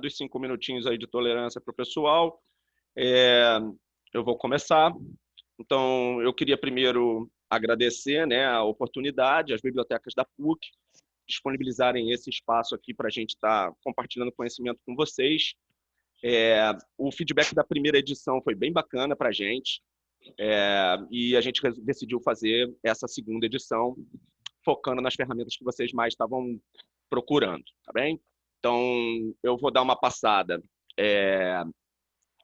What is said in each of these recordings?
Dos 5 minutinhos aí de tolerância para o pessoal, é, eu vou começar. Então, eu queria primeiro agradecer, né, a oportunidade, as bibliotecas da PUC, disponibilizarem esse espaço aqui para a gente estar compartilhando conhecimento com vocês. O feedback da primeira edição foi bem bacana para a gente, e a gente decidiu fazer essa segunda edição, focando nas ferramentas que vocês mais estavam procurando, tá bem? Então, eu vou dar uma passada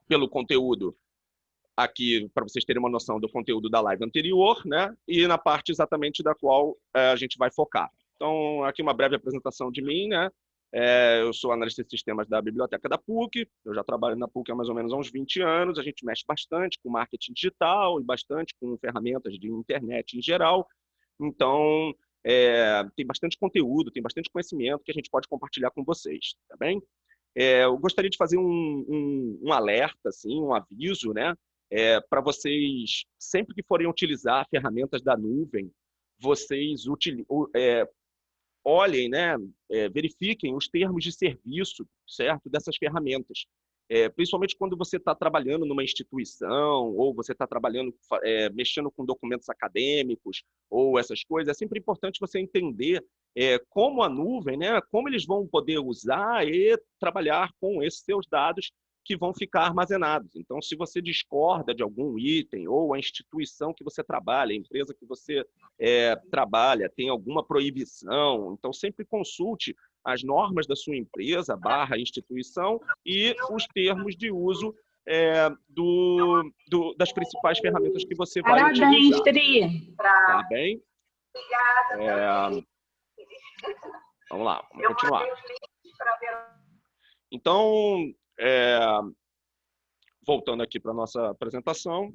pelo conteúdo aqui, para vocês terem uma noção do conteúdo da live anterior, né? E na parte exatamente da qual a gente vai focar. Então, aqui uma breve apresentação de mim, né? Eu sou analista de sistemas da Biblioteca da PUC, eu já trabalho na PUC há mais ou menos uns 20 anos, a gente mexe bastante com marketing digital e bastante com ferramentas de internet em geral. Então, tem bastante conteúdo, tem bastante conhecimento que a gente pode compartilhar com vocês, tá bem? Eu gostaria de fazer um alerta, assim, um aviso, né? Para vocês, sempre que forem utilizar ferramentas da nuvem, vocês olhem, né? Verifiquem os termos de serviço, certo? Dessas ferramentas. Principalmente quando você está trabalhando numa instituição, ou você está trabalhando, mexendo com documentos acadêmicos, ou essas coisas, é sempre importante você entender como a nuvem, né, como eles vão poder usar e trabalhar com esses seus dados que vão ficar armazenados. Então, se você discorda de algum item, ou a instituição que você trabalha, a empresa que você trabalha, tem alguma proibição, então sempre consulte as normas da sua empresa, / instituição, e os termos de uso das principais ferramentas que você vai utilizar. Tá bem? Vamos lá, vamos continuar. Então, voltando aqui para a nossa apresentação,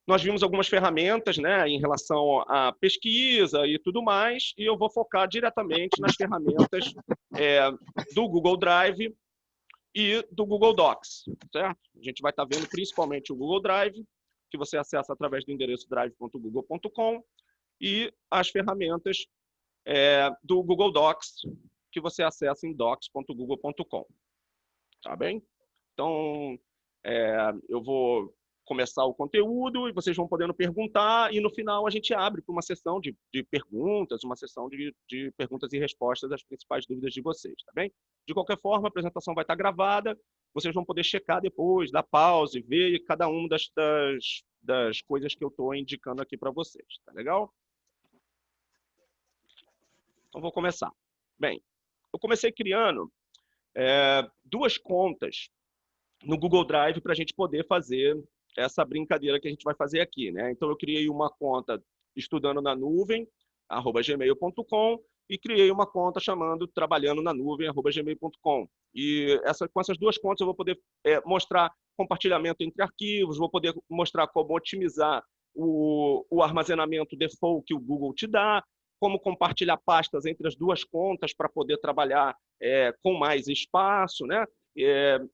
nós vimos algumas ferramentas, né, em relação à pesquisa e tudo mais, e eu vou focar diretamente nas ferramentas do Google Drive e do Google Docs, certo? A gente vai estar vendo principalmente o Google Drive, que você acessa através do endereço drive.google.com, e as ferramentas do Google Docs, que você acessa em docs.google.com. Tá bem? Então, eu vou começar o conteúdo e vocês vão podendo perguntar, e no final a gente abre para uma sessão de perguntas, uma sessão de perguntas e respostas das principais dúvidas de vocês, tá bem? De qualquer forma, a apresentação vai estar gravada, vocês vão poder checar depois, dar pause e ver cada uma das coisas que eu estou indicando aqui para vocês, tá legal? Então, vou começar. Bem, eu comecei criando 2 contas no Google Drive para a gente poder fazer essa brincadeira que a gente vai fazer aqui, né? Então, eu criei uma conta estudando na nuvem, @gmail.com, e criei uma conta chamando trabalhando na nuvem, @gmail.com. E com essas 2 contas eu vou poder mostrar compartilhamento entre arquivos, vou poder mostrar como otimizar o armazenamento default que o Google te dá, como compartilhar pastas entre as 2 contas para poder trabalhar com mais espaço, né?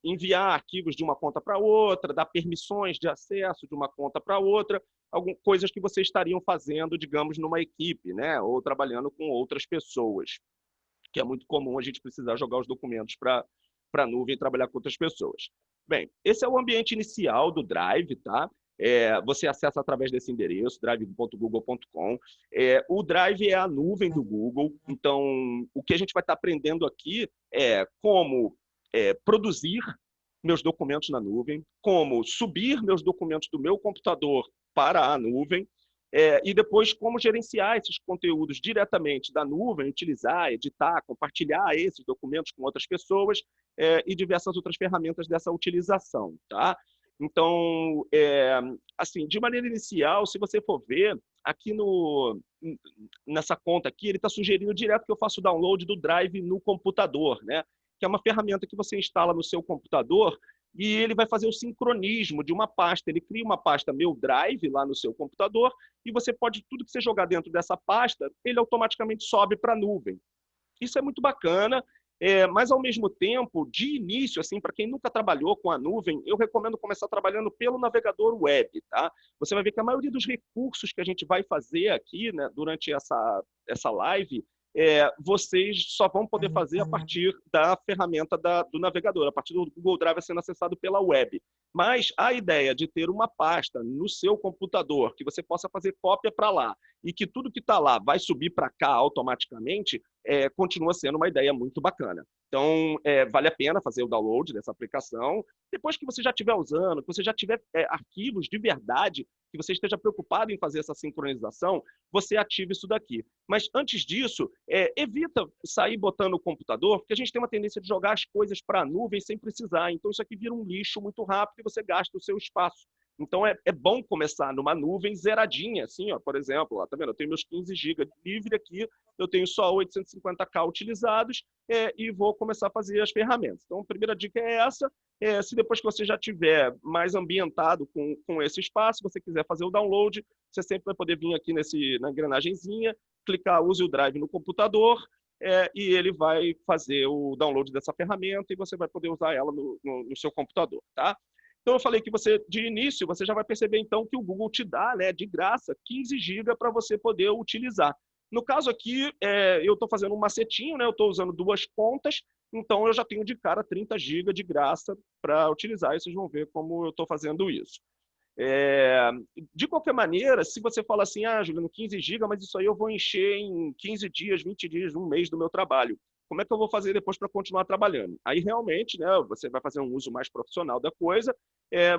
Enviar arquivos de uma conta para outra, dar permissões de acesso de uma conta para outra, coisas que vocês estariam fazendo, digamos, numa equipe, né? Ou trabalhando com outras pessoas, que é muito comum a gente precisar jogar os documentos para a nuvem e trabalhar com outras pessoas. Bem, esse é o ambiente inicial do Drive, tá? Você acessa através desse endereço, drive.google.com. O Drive é a nuvem do Google, então o que a gente vai estar aprendendo aqui é como produzir meus documentos na nuvem, como subir meus documentos do meu computador para a nuvem, e depois como gerenciar esses conteúdos diretamente da nuvem, utilizar, editar, compartilhar esses documentos com outras pessoas e diversas outras ferramentas dessa utilização, tá? Então, assim, de maneira inicial, se você for ver, aqui nessa conta aqui, ele está sugerindo direto que eu faça o download do Drive no computador, né? Que é uma ferramenta que você instala no seu computador e ele vai fazer o sincronismo de uma pasta. Ele cria uma pasta Meu Drive lá no seu computador e você pode, tudo que você jogar dentro dessa pasta, ele automaticamente sobe para a nuvem. Isso é muito bacana, mas ao mesmo tempo, de início, assim, para quem nunca trabalhou com a nuvem, eu recomendo começar trabalhando pelo navegador web, tá? Você vai ver que a maioria dos recursos que a gente vai fazer aqui, né, durante essa live, vocês só vão poder fazer a partir da ferramenta do navegador, a partir do Google Drive sendo acessado pela web. Mas a ideia de ter uma pasta no seu computador, que você possa fazer cópia para lá, e que tudo que está lá vai subir para cá automaticamente, continua sendo uma ideia muito bacana. Então, vale a pena fazer o download dessa aplicação. Depois que você já estiver usando, que você já tiver arquivos de verdade, que você esteja preocupado em fazer essa sincronização, você ativa isso daqui. Mas antes disso, evita sair botando o computador, porque a gente tem uma tendência de jogar as coisas para a nuvem sem precisar. Então, isso aqui vira um lixo muito rápido e você gasta o seu espaço. Então, é bom começar numa nuvem zeradinha, assim, ó, por exemplo, ó, tá vendo? Eu tenho meus 15 GB livre aqui, eu tenho só 850K utilizados e vou começar a fazer as ferramentas. Então, a primeira dica é essa. Se depois que você já tiver mais ambientado com esse espaço, você quiser fazer o download, você sempre vai poder vir aqui na engrenagemzinha, clicar Use o Drive no computador, e ele vai fazer o download dessa ferramenta e você vai poder usar ela no seu computador, tá? Então, eu falei que você, de início, você já vai perceber, então, que o Google te dá, né, de graça, 15 GB para você poder utilizar. No caso aqui, eu estou fazendo um macetinho, né, eu estou usando 2 contas, então eu já tenho de cara 30 GB de graça para utilizar, e vocês vão ver como eu estou fazendo isso. De qualquer maneira, se você fala assim, Juliano, 15 GB, mas isso aí eu vou encher em 15 dias, 20 dias, um mês do meu trabalho. Como é que eu vou fazer depois para continuar trabalhando? Aí realmente, né, você vai fazer um uso mais profissional da coisa,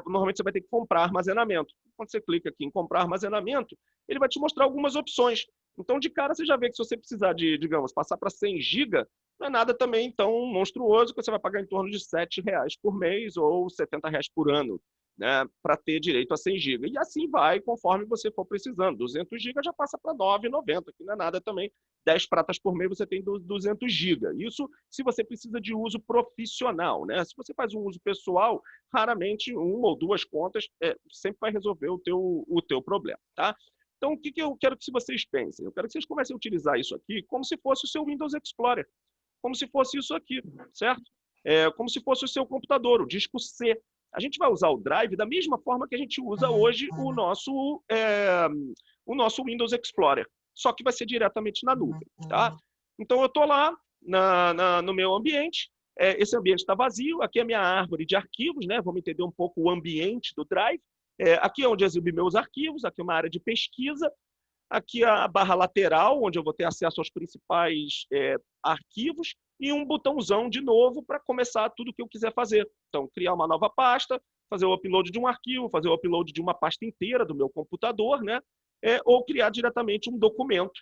normalmente você vai ter que comprar armazenamento. Quando você clica aqui em comprar armazenamento, ele vai te mostrar algumas opções. Então, de cara, você já vê que se você precisar de, digamos, passar para 100 GB, não é nada também tão monstruoso, que você vai pagar em torno de R$ 7,00 por mês ou R$ 70,00 por ano, né, para ter direito a 100 GB. E assim vai, conforme você for precisando. 200 GB já passa para R$ 9,90, que não é nada também. 10 pratas por mês você tem 200 GB. Isso se você precisa de uso profissional, né? Se você faz um uso pessoal, raramente uma ou duas contas sempre vai resolver o teu problema, tá? Então, o que eu quero que vocês pensem? Eu quero que vocês comecem a utilizar isso aqui como se fosse o seu Windows Explorer, como se fosse isso aqui, certo? Como se fosse o seu computador, o disco C. A gente vai usar o Drive da mesma forma que a gente usa hoje o nosso Windows Explorer, só que vai ser diretamente na nuvem, tá? Então, eu estou lá no meu ambiente, esse ambiente está vazio, aqui é a minha árvore de arquivos, né? Vamos entender um pouco o ambiente do Drive. Aqui é onde eu exibo meus arquivos, aqui é uma área de pesquisa, aqui a barra lateral, onde eu vou ter acesso aos principais arquivos, e um botãozão de novo para começar tudo o que eu quiser fazer. Então, criar uma nova pasta, fazer o upload de um arquivo, fazer o upload de uma pasta inteira do meu computador, né? Ou criar diretamente um documento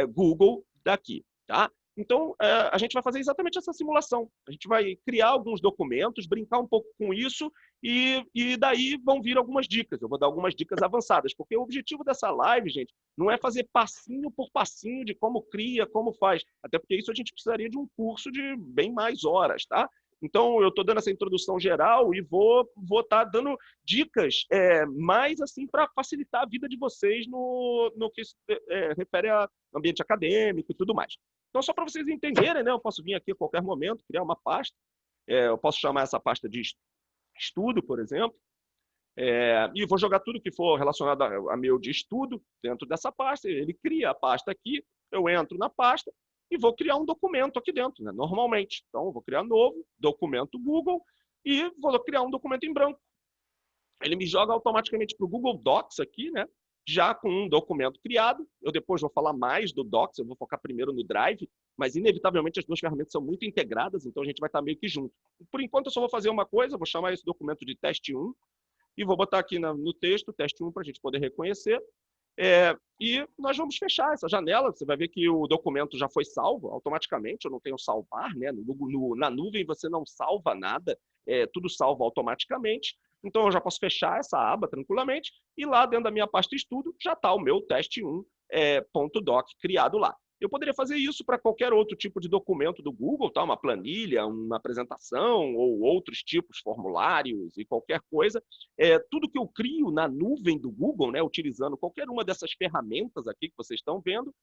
Google daqui, tá? Então, a gente vai fazer exatamente essa simulação. A gente vai criar alguns documentos, brincar um pouco com isso, e daí vão vir algumas dicas. Eu vou dar algumas dicas avançadas, porque o objetivo dessa live, gente, não é fazer passinho por passinho de como cria, como faz. Até porque isso a gente precisaria de um curso de bem mais horas, tá? Então, eu estou dando essa introdução geral e vou estar dando dicas mais assim para facilitar a vida de vocês no que se refere a ambiente acadêmico e tudo mais. Então, só para vocês entenderem, né, eu posso vir aqui a qualquer momento, criar uma pasta. Eu posso chamar essa pasta de estudo, por exemplo, e vou jogar tudo que for relacionado a meu de estudo dentro dessa pasta. Ele cria a pasta aqui, eu entro na pasta e vou criar um documento aqui dentro, né, normalmente. Então, eu vou criar novo, documento Google, e vou criar um documento em branco. Ele me joga automaticamente para o Google Docs aqui, né? Já com um documento criado. Eu depois vou falar mais do Docs, eu vou focar primeiro no Drive, mas inevitavelmente as duas ferramentas são muito integradas, então a gente vai estar meio que junto. Por enquanto eu só vou fazer uma coisa, vou chamar esse documento de teste 1 e vou botar aqui no texto, teste 1, para a gente poder reconhecer. E nós vamos fechar essa janela. Você vai ver que o documento já foi salvo automaticamente. Eu não tenho salvar, né? Na nuvem você não salva nada, tudo salva automaticamente. Então, eu já posso fechar essa aba tranquilamente, e lá dentro da minha pasta estudo já está o meu teste 1 .doc criado lá. Eu poderia fazer isso para qualquer outro tipo de documento do Google, tá? Uma planilha, uma apresentação ou outros tipos, formulários e qualquer coisa. Tudo que eu crio na nuvem do Google, né, utilizando qualquer uma dessas ferramentas aqui que vocês estão vendo,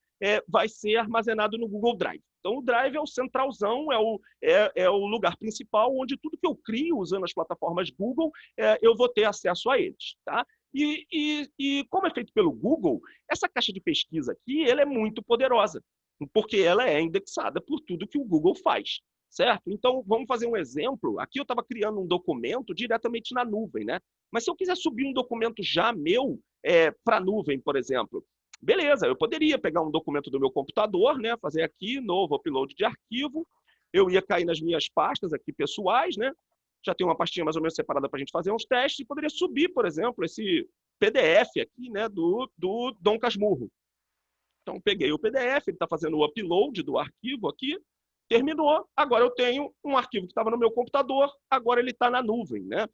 vai ser armazenado no Google Drive. Então, o Drive é o centralzão, é o lugar principal onde tudo que eu crio usando as plataformas Google, eu vou ter acesso a eles, tá? E como é feito pelo Google, essa caixa de pesquisa aqui, ela é muito poderosa. porque ela é indexada por tudo que o Google faz, certo? Então, vamos fazer um exemplo. Aqui eu estava criando um documento diretamente na nuvem, né? Mas se eu quiser subir um documento já meu para a nuvem, por exemplo, beleza, eu poderia pegar um documento do meu computador, né? Fazer aqui, novo upload de arquivo, eu ia cair nas minhas pastas aqui pessoais, né? Já tem uma pastinha mais ou menos separada para a gente fazer uns testes, e poderia subir, por exemplo, esse PDF aqui, né, do Dom Casmurro. Então, peguei o PDF, ele está fazendo o upload do arquivo aqui, terminou, agora eu tenho um arquivo que estava no meu computador, agora ele está na nuvem, né?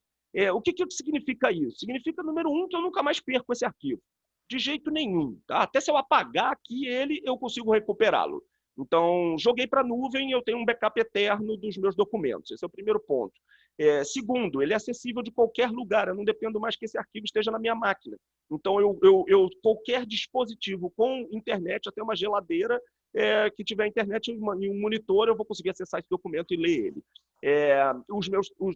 O que significa isso? Significa, número um, que eu nunca mais perco esse arquivo. De jeito nenhum, tá? Até se eu apagar aqui ele, eu consigo recuperá-lo. Então, joguei para a nuvem, eu tenho um backup eterno dos meus documentos. Esse é o primeiro ponto. Segundo, ele é acessível de qualquer lugar, eu não dependo mais que esse arquivo esteja na minha máquina. Então, qualquer dispositivo com internet, até uma geladeira, que tiver internet e um monitor, eu vou conseguir acessar esse documento e ler ele.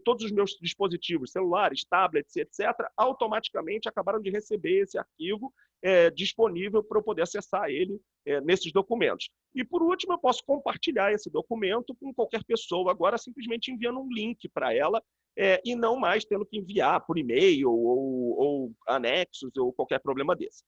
Todos os meus dispositivos, celulares, tablets, etc., automaticamente acabaram de receber esse arquivo disponível para eu poder acessar ele nesses documentos. E, por último, eu posso compartilhar esse documento com qualquer pessoa, agora simplesmente enviando um link para ela, e não mais tendo que enviar por e-mail ou anexos ou qualquer problema desse.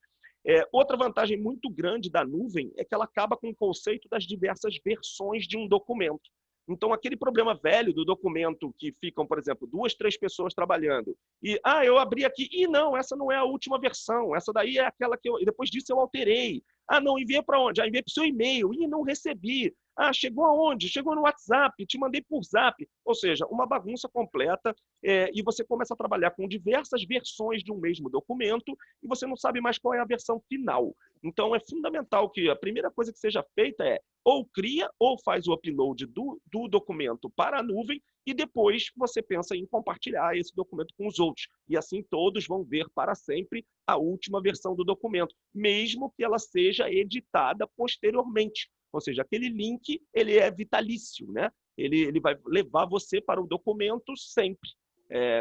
Outra vantagem muito grande da nuvem é que ela acaba com o conceito das diversas versões de um documento. Então, aquele problema velho do documento que ficam, por exemplo, 2, 3 pessoas trabalhando e, eu abri aqui, e não, essa não é a última versão, essa daí é aquela que depois disso eu alterei. Não, enviei para onde? Enviei para o seu e-mail, e não recebi. Chegou aonde? Chegou no WhatsApp, te mandei por Zap. Ou seja, uma bagunça completa, e você começa a trabalhar com diversas versões de um mesmo documento e você não sabe mais qual é a versão final. Então, é fundamental que a primeira coisa que seja feita ou cria ou faz o upload do documento para a nuvem e depois você pensa em compartilhar esse documento com os outros. E assim todos vão ver para sempre a última versão do documento, mesmo que ela seja editada posteriormente. Ou seja, aquele link ele é vitalício, né? Ele vai levar você para o documento sempre,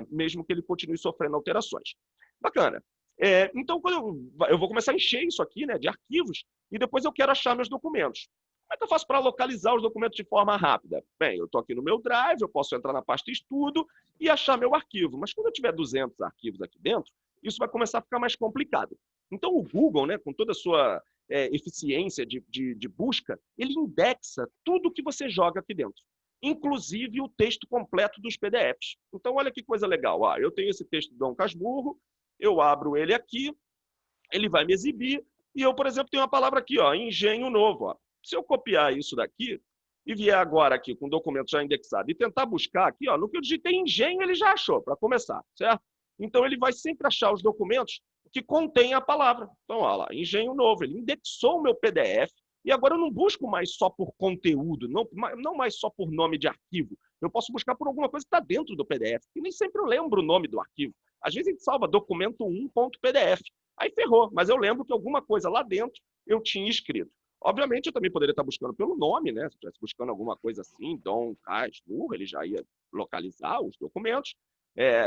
mesmo que ele continue sofrendo alterações. Bacana. Então, quando eu vou começar a encher isso aqui, né, de arquivos, e depois eu quero achar meus documentos. Como é que eu faço para localizar os documentos de forma rápida? Bem, eu estou aqui no meu Drive, eu posso entrar na pasta Estudo e achar meu arquivo. Mas quando eu tiver 200 arquivos aqui dentro, isso vai começar a ficar mais complicado. Então, o Google, né, com toda a sua eficiência de busca, ele indexa tudo que você joga aqui dentro, inclusive o texto completo dos PDFs. Então, olha que coisa legal. Eu tenho esse texto do Dom Casmurro, eu abro ele aqui, ele vai me exibir, e eu, por exemplo, tenho uma palavra aqui, engenho novo. Se eu copiar isso daqui e vier agora aqui com o documento já indexado e tentar buscar aqui, no que eu digitei engenho, ele já achou, para começar, certo? Então, ele vai sempre achar os documentos que contêm a palavra. Então, olha lá, engenho novo, ele indexou o meu PDF, e agora eu não busco mais só por conteúdo, não mais só por nome de arquivo. Eu posso buscar por alguma coisa que está dentro do PDF, e nem sempre eu lembro o nome do arquivo. Às vezes a gente salva documento1.pdf. Aí ferrou, mas eu lembro que alguma coisa lá dentro eu tinha escrito. Obviamente, eu também poderia estar buscando pelo nome, né? Se eu estivesse buscando alguma coisa assim, Dom Casmurro, ele já ia localizar os documentos.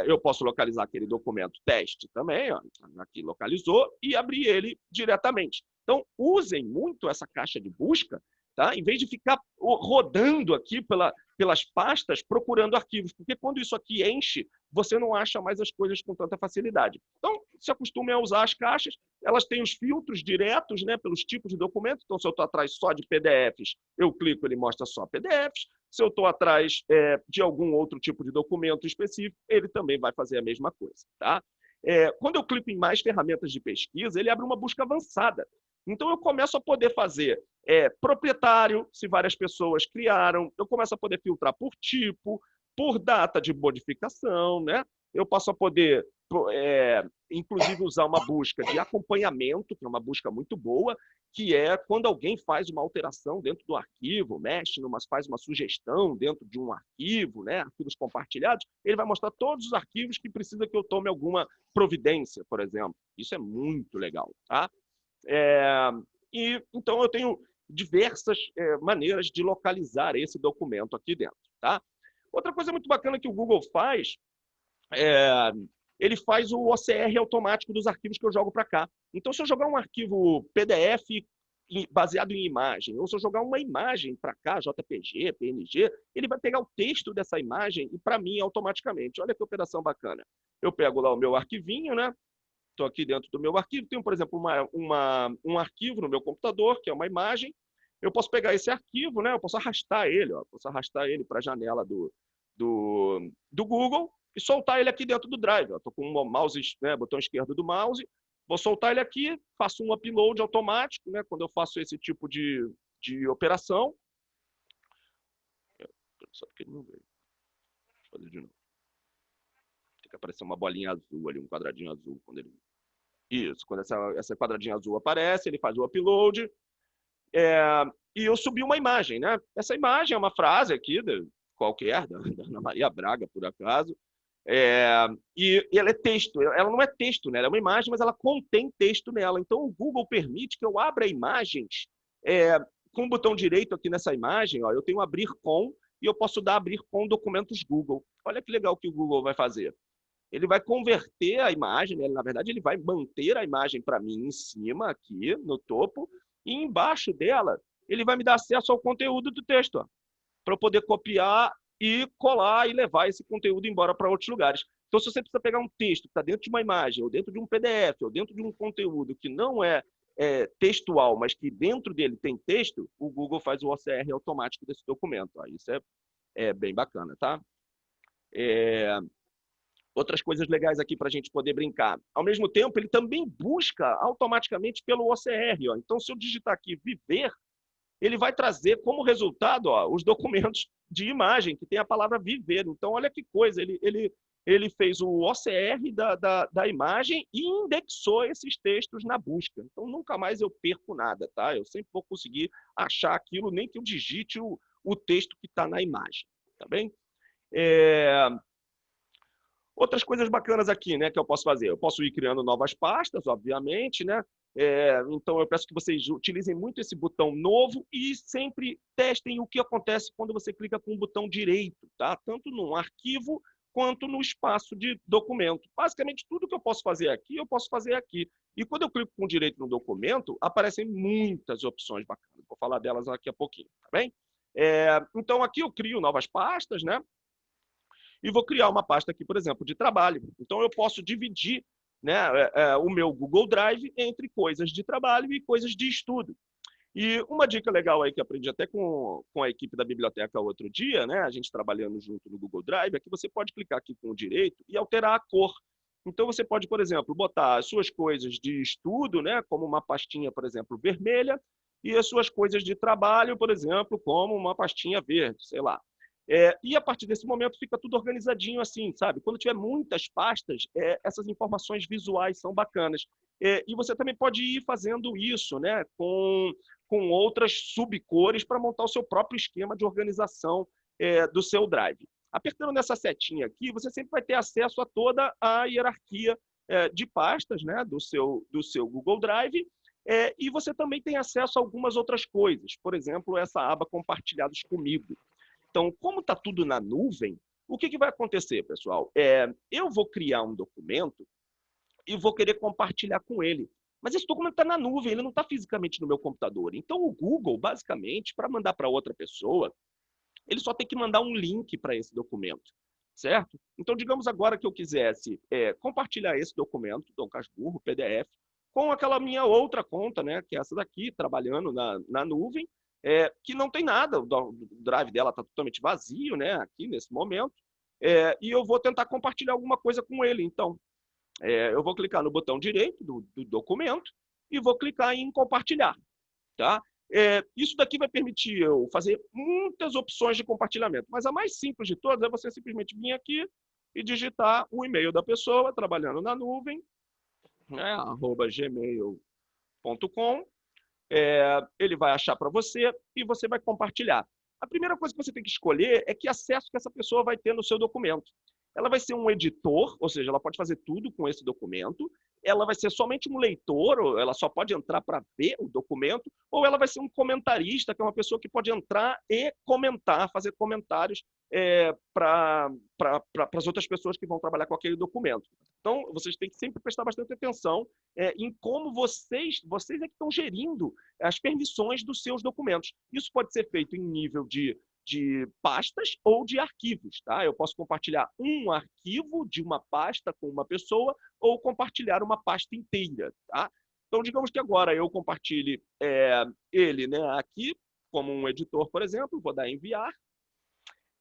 Eu posso localizar aquele documento teste também, aqui localizou, e abrir ele diretamente. Então, usem muito essa caixa de busca, tá? Em vez de ficar rodando aqui pelas pastas procurando arquivos, porque quando isso aqui enche, você não acha mais as coisas com tanta facilidade. Então, se acostume a usar as caixas, elas têm os filtros diretos, né, pelos tipos de documento. Então, se eu estou atrás só de PDFs, eu clico, ele mostra só PDFs. Se eu estou atrás de algum outro tipo de documento específico, ele também vai fazer a mesma coisa, tá? Quando eu clico em mais ferramentas de pesquisa, ele abre uma busca avançada. Então, eu começo a poder fazer proprietário, se várias pessoas criaram, eu começo a poder filtrar por tipo, por data de modificação, né? Eu passo a poder, inclusive, usar uma busca de acompanhamento, que é uma busca muito boa, que é quando alguém faz uma alteração dentro do arquivo, mexe, faz uma sugestão dentro de um arquivo, né? Arquivos compartilhados, ele vai mostrar todos os arquivos que precisa que eu tome alguma providência, por exemplo. Isso é muito legal, tá? Então, eu tenho diversas maneiras de localizar esse documento aqui dentro, tá? Outra coisa muito bacana que o Google faz, ele faz o OCR automático dos arquivos que eu jogo para cá. Então, se eu jogar um arquivo PDF baseado em imagem, ou se eu jogar uma imagem para cá, JPG, PNG, ele vai pegar o texto dessa imagem e para mim automaticamente. Olha que operação bacana. Eu pego lá o meu arquivinho, né? Estou aqui dentro do meu arquivo, tenho, por exemplo, um arquivo no meu computador, que é uma imagem. Eu posso pegar esse arquivo, né? Eu posso arrastar ele, ó, posso arrastar ele para a janela do Google e soltar ele aqui dentro do Drive. Estou com o mouse, né, botão esquerdo do mouse, vou soltar ele aqui, faço um upload automático, né? Quando eu faço esse tipo de operação. Só porque ele não veio. Deixa eu fazer de novo. Tem que aparecer uma bolinha azul ali, um quadradinho azul quando ele... Isso, quando essa quadradinha azul aparece, ele faz o upload. E eu subi uma imagem, né? Essa imagem é uma frase aqui, qualquer, da Ana Maria Braga, por acaso. E ela é texto. Ela não é texto, né? Ela é uma imagem, mas ela contém texto nela. Então, o Google permite que eu abra imagens com o botão direito aqui nessa imagem. Ó, eu tenho abrir com, e eu posso dar abrir com documentos Google. Olha que legal que o Google vai fazer. Ele vai converter a imagem, né? Na verdade, ele vai manter a imagem para mim em cima, aqui, no topo, e embaixo dela, ele vai me dar acesso ao conteúdo do texto, para eu poder copiar e colar e levar esse conteúdo embora para outros lugares. Então, se você precisa pegar um texto que está dentro de uma imagem, ou dentro de um PDF, ou dentro de um conteúdo que não é textual, mas que dentro dele tem texto, o Google faz o OCR automático desse documento. Ó, isso é bem bacana, tá? Outras coisas legais aqui para a gente poder brincar. Ao mesmo tempo, ele também busca automaticamente pelo OCR. Ó. Então, se eu digitar aqui viver, ele vai trazer como resultado os documentos de imagem, que tem a palavra viver. Então, olha que coisa, ele fez o OCR da imagem e indexou esses textos na busca. Então, nunca mais eu perco nada, tá? Eu sempre vou conseguir achar aquilo, nem que eu digite o texto que está na imagem, tá bem? Outras coisas bacanas aqui, né, que eu posso fazer. Eu posso ir criando novas pastas, obviamente, né? Então, eu peço que vocês utilizem muito esse botão novo e sempre testem o que acontece quando você clica com o botão direito, tá? Tanto no arquivo quanto no espaço de documento. Basicamente, tudo que eu posso fazer aqui, eu posso fazer aqui. E quando eu clico com direito no documento, aparecem muitas opções bacanas. Vou falar delas daqui a pouquinho, tá bem? Então, aqui eu crio novas pastas, né? E vou criar uma pasta aqui, por exemplo, de trabalho. Então, eu posso dividir, né, o meu Google Drive entre coisas de trabalho e coisas de estudo. E uma dica legal aí que eu aprendi até com a equipe da biblioteca outro dia, né, a gente trabalhando junto no Google Drive, é que você pode clicar aqui com o direito e alterar a cor. Então, você pode, por exemplo, botar as suas coisas de estudo, né, como uma pastinha, por exemplo, vermelha, e as suas coisas de trabalho, por exemplo, como uma pastinha verde, sei lá. E a partir desse momento fica tudo organizadinho assim, sabe? Quando tiver muitas pastas, essas informações visuais são bacanas. E você também pode ir fazendo isso, né? Com outras subcores para montar o seu próprio esquema de organização do seu Drive. Apertando nessa setinha aqui, você sempre vai ter acesso a toda a hierarquia de pastas, né? do seu Google Drive. E você também tem acesso a algumas outras coisas. Por exemplo, essa aba Compartilhados comigo. Então, como está tudo na nuvem, o que vai acontecer, pessoal? Eu vou criar um documento e vou querer compartilhar com ele. Mas esse documento está na nuvem, ele não está fisicamente no meu computador. Então, o Google, basicamente, para mandar para outra pessoa, ele só tem que mandar um link para esse documento, certo? Então, digamos agora que eu quisesse compartilhar esse documento, Dom Casmurro, PDF, com aquela minha outra conta, né, que é essa daqui, trabalhando na nuvem, que não tem nada, o drive dela está totalmente vazio, né, aqui nesse momento, e eu vou tentar compartilhar alguma coisa com ele. Então, eu vou clicar no botão direito do documento e vou clicar em compartilhar. Tá? Isso daqui vai permitir eu fazer muitas opções de compartilhamento, mas a mais simples de todas é você simplesmente vir aqui e digitar o e-mail da pessoa, trabalhando na nuvem, né, @gmail.com. Ele vai achar para você e você vai compartilhar. A primeira coisa que você tem que escolher é que acesso que essa pessoa vai ter no seu documento. ela vai ser um editor, ou seja, ela pode fazer tudo com esse documento, ela vai ser somente um leitor, ou ela só pode entrar para ver o documento, ou ela vai ser um comentarista, que é uma pessoa que pode entrar e comentar, fazer comentários para as outras pessoas que vão trabalhar com aquele documento. Então, vocês têm que sempre prestar bastante atenção em como vocês é que estão gerindo as permissões dos seus documentos. Isso pode ser feito em nível de pastas ou de arquivos, tá? Eu posso compartilhar um arquivo de uma pasta com uma pessoa ou compartilhar uma pasta inteira, tá? Então, digamos que agora eu compartilhe ele, né, aqui, como um editor, por exemplo, vou dar enviar.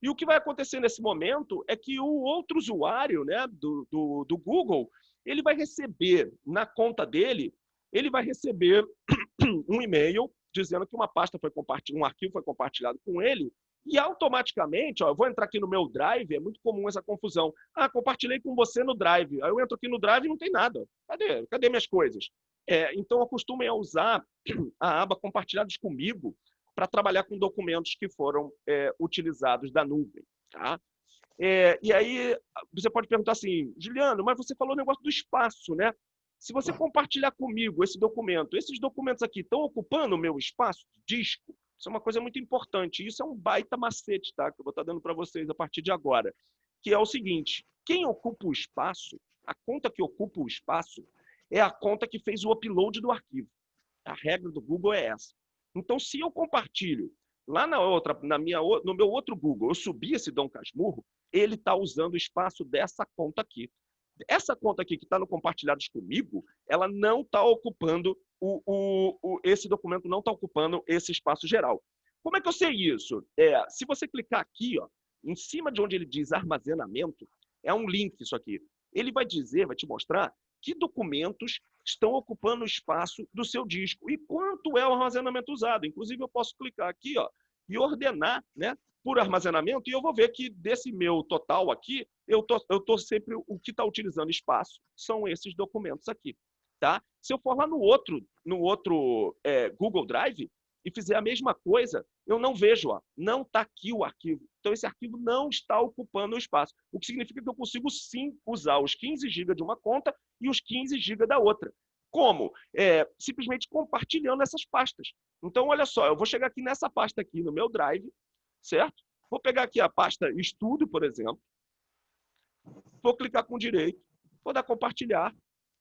E o que vai acontecer nesse momento é que o outro usuário, né, do Google, ele vai receber na conta dele, ele vai receber um e-mail dizendo que uma pasta foi compartilhada, um arquivo foi compartilhado com ele, e automaticamente, ó, eu vou entrar aqui no meu Drive, é muito comum essa confusão. Ah, compartilhei com você no Drive. Aí eu entro aqui no Drive e não tem nada. Cadê minhas coisas? Então, acostumem a usar a aba Compartilhados comigo para trabalhar com documentos que foram utilizados da nuvem. Tá? E aí, você pode perguntar assim, Juliano, mas você falou o negócio do espaço, né? Se você compartilhar comigo esse documento, esses documentos aqui estão ocupando o meu espaço de disco? Isso é uma coisa muito importante. Isso é um baita macete, tá? Que eu vou estar dando para vocês a partir de agora. Que é o seguinte, quem ocupa o espaço, a conta que ocupa o espaço, é a conta que fez o upload do arquivo. A regra do Google é essa. Então, se eu compartilho lá no meu outro Google, eu subi esse Dom Casmurro, ele está usando o espaço dessa conta aqui. Essa conta aqui que está no Compartilhados comigo, ela não está ocupando, esse documento não está ocupando esse espaço geral. Como é que eu sei isso? Se você clicar aqui, ó, em cima de onde ele diz armazenamento, é um link isso aqui. Ele vai te mostrar que documentos estão ocupando o espaço do seu disco e quanto é o armazenamento usado. Inclusive, eu posso clicar aqui, ó, e ordenar, né, por armazenamento, e eu vou ver que desse meu total aqui, eu tô sempre, o que está utilizando espaço são esses documentos aqui. Tá? Se eu for lá no outro Google Drive e fizer a mesma coisa, eu não vejo, ó, não está aqui o arquivo. Então, esse arquivo não está ocupando o espaço. O que significa que eu consigo, sim, usar os 15 GB de uma conta e os 15 GB da outra. Como? Simplesmente compartilhando essas pastas. Então, olha só, eu vou chegar aqui nessa pasta aqui no meu Drive, certo? Vou pegar aqui a pasta Estudo, por exemplo. Vou clicar com direito, vou dar compartilhar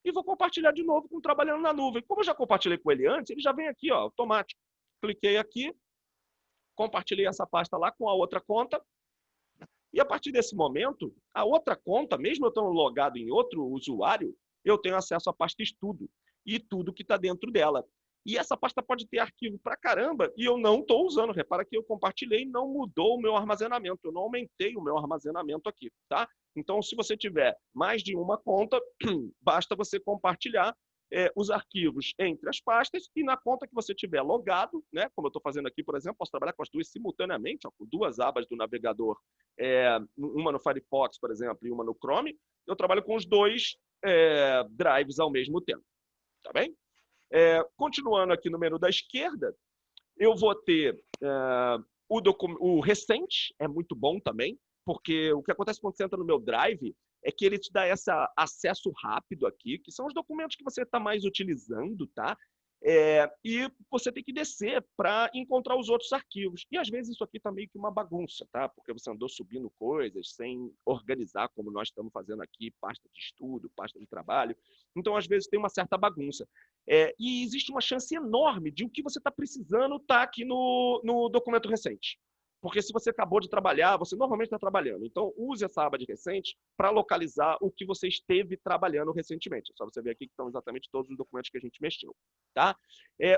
e vou compartilhar de novo com Trabalhando na Nuvem. Como eu já compartilhei com ele antes, ele já vem aqui, ó, automático. Cliquei aqui, compartilhei essa pasta lá com a outra conta. E a partir desse momento, a outra conta, mesmo eu estando logado em outro usuário, eu tenho acesso à pasta Estudo e tudo que está dentro dela. E essa pasta pode ter arquivo pra caramba e eu não estou usando. Repara que eu compartilhei e não mudou o meu armazenamento. Eu não aumentei o meu armazenamento aqui, tá? Então, se você tiver mais de uma conta, basta você compartilhar os arquivos entre as pastas e na conta que você tiver logado, né? Como eu estou fazendo aqui, por exemplo, posso trabalhar com as duas simultaneamente, ó, com duas abas do navegador, uma no Firefox, por exemplo, e uma no Chrome. Eu trabalho com os dois drives ao mesmo tempo, tá bem? Continuando aqui no menu da esquerda, eu vou ter o recente, é muito bom também, porque o que acontece quando você entra no meu Drive é que ele te dá esse acesso rápido aqui, que são os documentos que você está mais utilizando, tá? E você tem que descer para encontrar os outros arquivos. E às vezes isso aqui está meio que uma bagunça, tá? Porque você andou subindo coisas sem organizar, como nós estamos fazendo aqui, pasta de estudo, pasta de trabalho. Então, às vezes, tem uma certa bagunça. E existe uma chance enorme de o que você está precisando estar aqui no documento recente. Porque se você acabou de trabalhar, você normalmente está trabalhando. Então, use essa aba de recente para localizar o que você esteve trabalhando recentemente. É só você ver aqui que estão exatamente todos os documentos que a gente mexeu. Tá?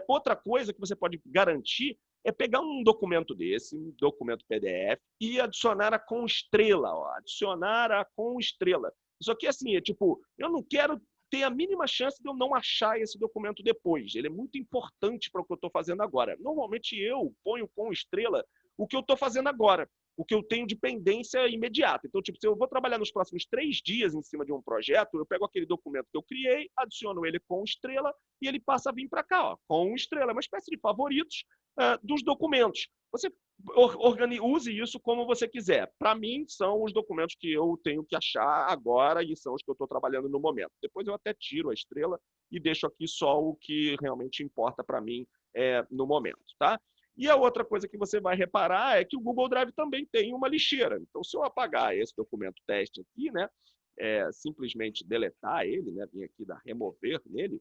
Outra coisa que você pode garantir é pegar um documento desse, um documento PDF, e adicionar a com estrela. Ó, adicionar a com estrela. Isso aqui, assim, é tipo, eu não quero ter a mínima chance de eu não achar esse documento depois. Ele é muito importante para o que eu estou fazendo agora. Normalmente eu ponho com estrela o que eu estou fazendo agora. o que eu tenho de pendência imediata. Então, tipo, se eu vou trabalhar nos próximos 3 dias em cima de um projeto, eu pego aquele documento que eu criei, adiciono ele com estrela e ele passa a vir para cá, ó, com estrela. É uma espécie de favoritos dos documentos. Você use isso como você quiser. Para mim, são os documentos que eu tenho que achar agora e são os que eu estou trabalhando no momento. Depois eu até tiro a estrela e deixo aqui só o que realmente importa para mim no momento, tá? E a outra coisa que você vai reparar é que o Google Drive também tem uma lixeira. Então, se eu apagar esse documento teste aqui, né, simplesmente deletar ele, né, vir aqui dar remover nele,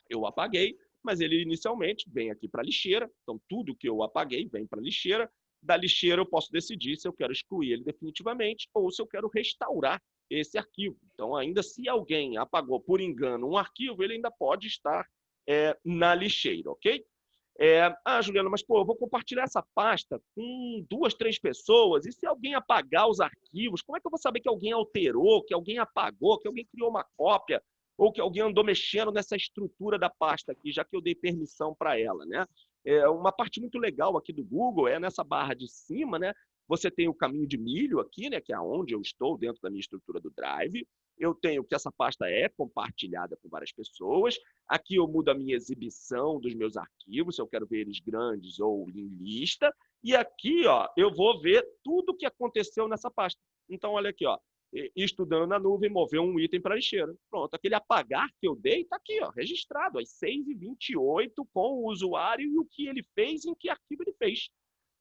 eu apaguei, mas ele inicialmente vem aqui para a lixeira. Então, tudo que eu apaguei vem para a lixeira. Da lixeira, eu posso decidir se eu quero excluir ele definitivamente ou se eu quero restaurar esse arquivo. Então, ainda se alguém apagou por engano um arquivo, ele ainda pode estar na lixeira, ok? Juliana, mas pô, eu vou compartilhar essa pasta com 2, 3 pessoas, e se alguém apagar os arquivos, como é que eu vou saber que alguém alterou, que alguém apagou, que alguém criou uma cópia, ou que alguém andou mexendo nessa estrutura da pasta aqui, já que eu dei permissão para ela, né? Uma parte muito legal aqui do Google é nessa barra de cima, né? Você tem o caminho de milho aqui, né? Que é onde eu estou dentro da minha estrutura do Drive. Eu tenho que essa pasta é compartilhada com várias pessoas. Aqui eu mudo a minha exibição dos meus arquivos, se eu quero ver eles grandes ou em lista. E aqui, ó, eu vou ver tudo o que aconteceu nessa pasta. Então, olha aqui, ó, estudando na nuvem, mover um item para a lixeira. Pronto, aquele apagar que eu dei está aqui, ó, registrado, às 6h28, com o usuário e o que ele fez, em que arquivo ele fez.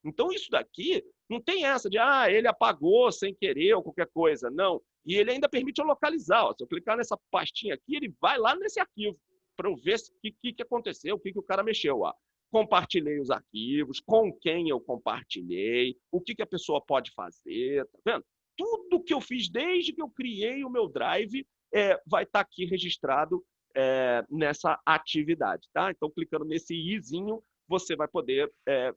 Então, isso daqui não tem essa de, ele apagou sem querer ou qualquer coisa. Não. E ele ainda permite eu localizar. Ó. Se eu clicar nessa pastinha aqui, ele vai lá nesse arquivo para eu ver o que aconteceu, o que o cara mexeu. Ó. Compartilhei os arquivos, com quem eu compartilhei, o que a pessoa pode fazer, tá vendo? Tudo que eu fiz desde que eu criei o meu Drive vai estar aqui registrado nessa atividade, tá? Então, clicando nesse izinho, você vai poder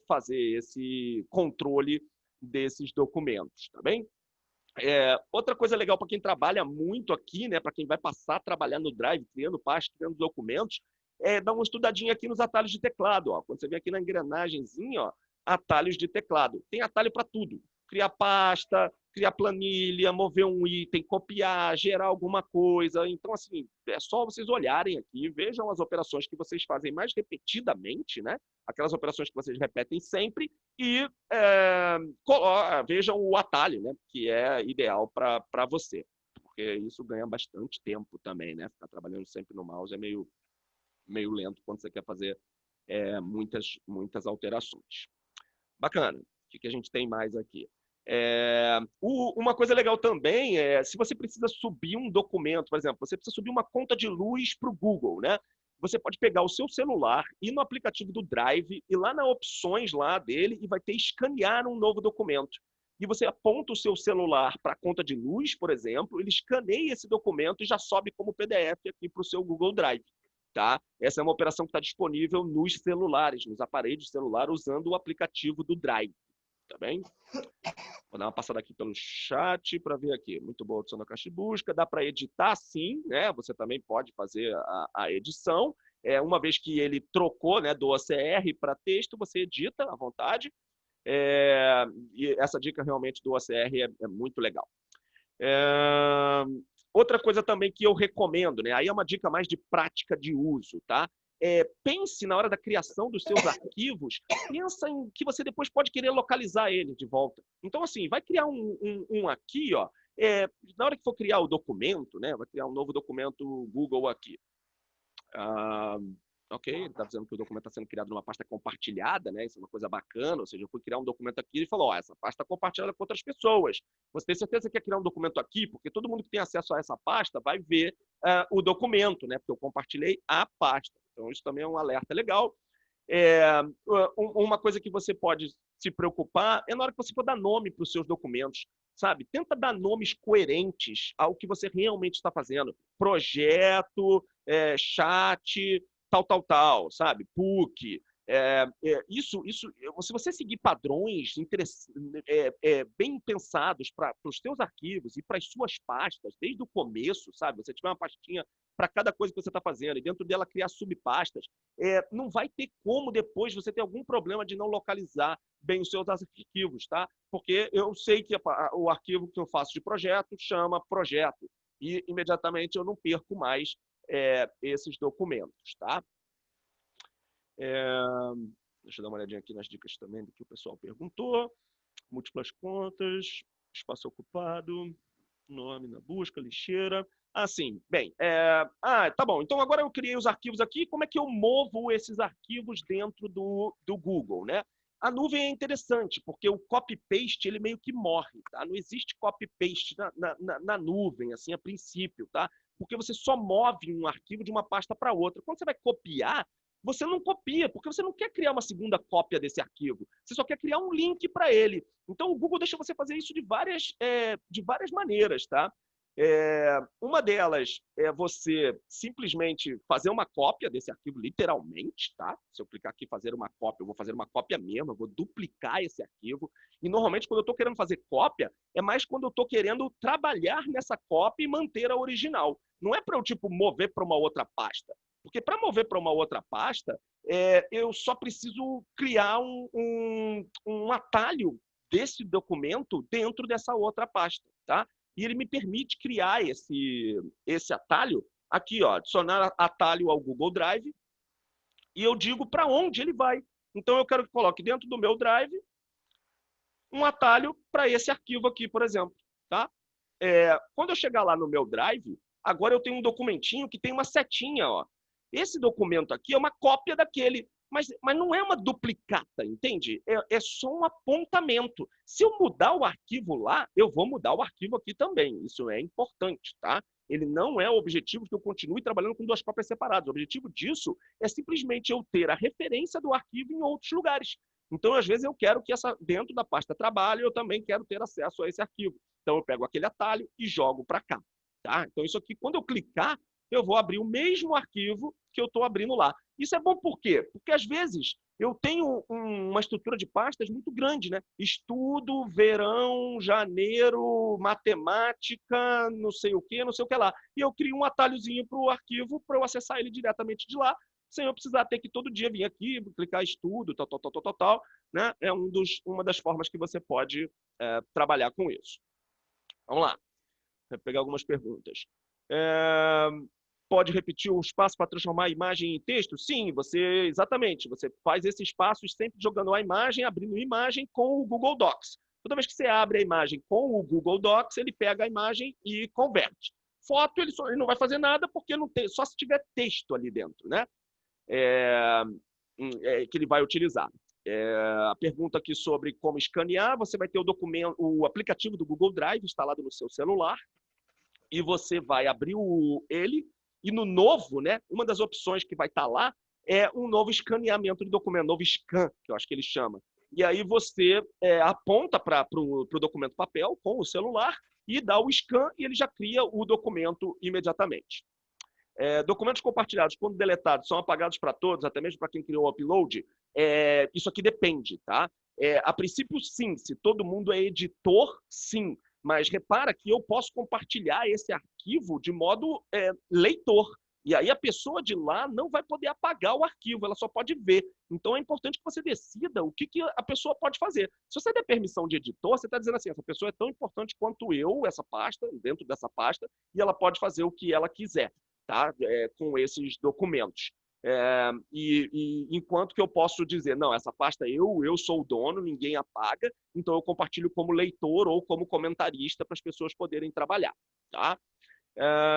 fazer esse controle desses documentos, tá bem? Outra coisa legal para quem trabalha muito aqui, né, para quem vai passar a trabalhar no Drive, criando pastas, criando documentos, dar uma estudadinha aqui nos atalhos de teclado. Ó. Quando você vem aqui na engrenagemzinha, ó, atalhos de teclado. Tem atalho para tudo. Criar pasta, criar planilha, mover um item, copiar, gerar alguma coisa. Então, assim, é só vocês olharem aqui, vejam as operações que vocês fazem mais repetidamente, né? Aquelas operações que vocês repetem sempre e vejam o atalho, né? Que é ideal para você, porque isso ganha bastante tempo também, né? Ficar trabalhando sempre no mouse é meio lento quando você quer fazer muitas alterações. Bacana. O que a gente tem mais aqui? Uma coisa legal também é, se você precisa subir um documento, por exemplo, você precisa subir uma conta de luz para o Google, né? Você pode pegar o seu celular, ir no aplicativo do Drive, e lá nas opções lá dele, e vai ter escanear um novo documento. E você aponta o seu celular para a conta de luz, por exemplo, ele escaneia esse documento e já sobe como PDF aqui para o seu Google Drive. Tá? Essa é uma operação que está disponível nos celulares, nos aparelhos de celular, usando o aplicativo do Drive. Tá bem? Vou dar uma passada aqui pelo chat para ver aqui. Muito boa a opção da caixa de busca. Dá para editar sim, né? Você também pode fazer a edição. Uma vez que ele trocou, né, do OCR para texto, você edita à vontade. E essa dica realmente do OCR é muito legal. Outra coisa também que eu recomendo, né? Aí é uma dica mais de prática de uso, tá? Pense na hora da criação dos seus arquivos, pensa em que você depois pode querer localizar ele de volta. Então, assim, vai criar um aqui, ó, na hora que for criar o documento, né? Vai criar um novo documento Google aqui. Ok, ele está dizendo que o documento está sendo criado numa pasta compartilhada, né? Isso é uma coisa bacana, ou seja, eu fui criar um documento aqui e falou, essa pasta está compartilhada com outras pessoas. Você tem certeza que quer criar um documento aqui? Porque todo mundo que tem acesso a essa pasta vai ver o documento, né? Porque eu compartilhei a pasta. Então, isso também é um alerta legal. Uma coisa que você pode se preocupar é na hora que você for dar nome para os seus documentos, sabe? Tenta dar nomes coerentes ao que você realmente está fazendo. Projeto, chat, tal, sabe? PUC. Se você seguir padrões bem pensados para os seus arquivos e para as suas pastas, desde o começo, sabe? Você tiver uma pastinha para cada coisa que você está fazendo e dentro dela criar subpastas, não vai ter como depois você ter algum problema de não localizar bem os seus arquivos, tá? Porque eu sei que o arquivo que eu faço de projeto chama projeto e imediatamente eu não perco mais esses documentos, tá? Deixa eu dar uma olhadinha aqui nas dicas também do que o pessoal perguntou. Múltiplas contas, espaço ocupado, nome na busca, lixeira. Sim, bem. Tá bom. Então, agora eu criei os arquivos aqui. Como é que eu movo esses arquivos dentro do Google, né? A nuvem é interessante, porque o copy-paste, ele meio que morre, tá? Não existe copy-paste na nuvem, assim, a princípio, tá? Porque você só move um arquivo de uma pasta para outra. Quando você vai copiar, você não copia, porque você não quer criar uma segunda cópia desse arquivo. Você só quer criar um link para ele. Então, o Google deixa você fazer isso de várias maneiras, tá? Uma delas é você simplesmente fazer uma cópia desse arquivo, literalmente, tá? Se eu clicar aqui fazer uma cópia, eu vou fazer uma cópia mesmo, eu vou duplicar esse arquivo. E, normalmente, quando eu estou querendo fazer cópia, é mais quando eu estou querendo trabalhar nessa cópia e manter a original. Não é para eu, tipo, mover para uma outra pasta. Porque para mover para uma outra pasta, eu só preciso criar um atalho desse documento dentro dessa outra pasta, tá? E ele me permite criar esse atalho aqui, ó, adicionar atalho ao Google Drive, e eu digo para onde ele vai. Então, eu quero que coloque dentro do meu Drive um atalho para esse arquivo aqui, por exemplo, tá? Quando eu chegar lá no meu Drive, agora eu tenho um documentinho que tem uma setinha, ó. Esse documento aqui é uma cópia daquele, mas não é uma duplicata, entende? É só um apontamento. Se eu mudar o arquivo lá, eu vou mudar o arquivo aqui também. Isso é importante, tá? Ele não é o objetivo que eu continue trabalhando com duas cópias separadas. O objetivo disso é simplesmente eu ter a referência do arquivo em outros lugares. Então, às vezes, eu quero que dentro da pasta trabalho, eu também quero ter acesso a esse arquivo. Então, eu pego aquele atalho e jogo para cá. Tá? Então, isso aqui, quando eu clicar, eu vou abrir o mesmo arquivo que eu estou abrindo lá. Isso é bom por quê? Porque, às vezes, eu tenho uma estrutura de pastas muito grande, né? Estudo, verão, janeiro, matemática, não sei o que lá. E eu crio um atalhozinho para o arquivo para eu acessar ele diretamente de lá, sem eu precisar ter que todo dia vir aqui, clicar estudo, tal, né? É uma das formas que você pode trabalhar com isso. Vamos lá. Vou pegar algumas perguntas. Pode repetir o espaço para transformar a imagem em texto? Sim, exatamente. Você faz esses passos sempre jogando a imagem, abrindo imagem com o Google Docs. Toda vez que você abre a imagem com o Google Docs, ele pega a imagem e converte. Foto, ele não vai fazer nada porque não tem, só se tiver texto ali dentro, né? Que ele vai utilizar. A pergunta aqui sobre como escanear, você vai ter o aplicativo do Google Drive instalado no seu celular e você vai abrir ele e no novo, né, uma das opções que vai estar lá é um novo escaneamento de documento, novo scan, que eu acho que ele chama. E aí você aponta para o documento papel com o celular e dá o scan e ele já cria o documento imediatamente. Documentos compartilhados, quando deletados, são apagados para todos, até mesmo para quem criou o upload. Isso aqui depende, tá? A princípio, sim. Se todo mundo é editor, sim. Mas repara que eu posso compartilhar esse arquivo de modo leitor. E aí a pessoa de lá não vai poder apagar o arquivo, ela só pode ver. Então é importante que você decida o que a pessoa pode fazer. Se você der permissão de editor, você está dizendo assim, essa pessoa é tão importante quanto eu, essa pasta, dentro dessa pasta, e ela pode fazer o que ela quiser, tá? Com esses documentos. Enquanto que eu posso dizer, não, essa pasta eu sou o dono, ninguém apaga, então eu compartilho como leitor ou como comentarista para as pessoas poderem trabalhar, tá?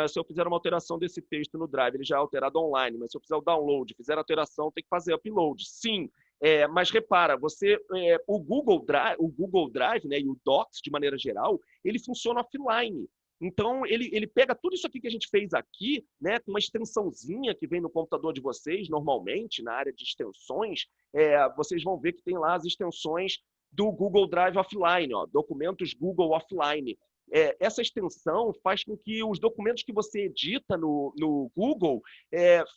Se eu fizer uma alteração desse texto no Drive, ele já é alterado online, mas se eu fizer o download, fizer a alteração, tem que fazer upload. Sim, mas repara, o Google Drive, né, e o Docs, de maneira geral, ele funciona offline. Então, ele pega tudo isso aqui que a gente fez aqui, né, com uma extensãozinha que vem no computador de vocês, normalmente, na área de extensões, vocês vão ver que tem lá as extensões do Google Drive Offline, ó, documentos Google Offline. essa extensão faz com que os documentos que você edita no Google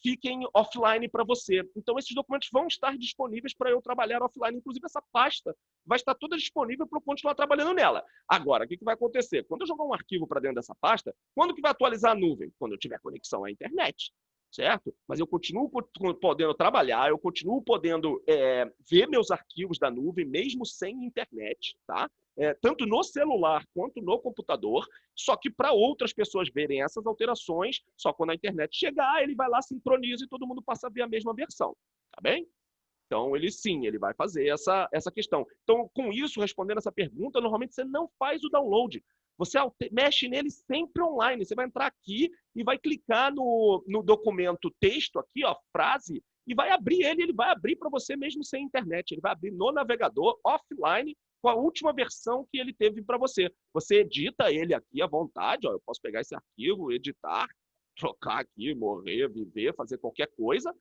fiquem offline para você. Então, esses documentos vão estar disponíveis para eu trabalhar offline. Inclusive, essa pasta vai estar toda disponível para eu continuar trabalhando nela. Agora, o que vai acontecer? Quando eu jogar um arquivo para dentro dessa pasta, quando que vai atualizar a nuvem? Quando eu tiver conexão à internet. Certo? Mas eu continuo podendo trabalhar, eu continuo podendo ver meus arquivos da nuvem, mesmo sem internet, tá? Tanto no celular quanto no computador, só que para outras pessoas verem essas alterações, só quando a internet chegar, ele vai lá, sincroniza e todo mundo passa a ver a mesma versão, tá bem? Então, ele vai fazer essa questão. Então, com isso, respondendo essa pergunta, normalmente você não faz o download. Você mexe nele sempre online. Você vai entrar aqui e vai clicar no documento texto aqui, ó, frase, e vai abrir ele vai abrir para você mesmo sem internet. Ele vai abrir no navegador, offline, com a última versão que ele teve para você. Você edita ele aqui à vontade, ó, eu posso pegar esse arquivo, editar, trocar aqui, morrer, viver, fazer qualquer coisa,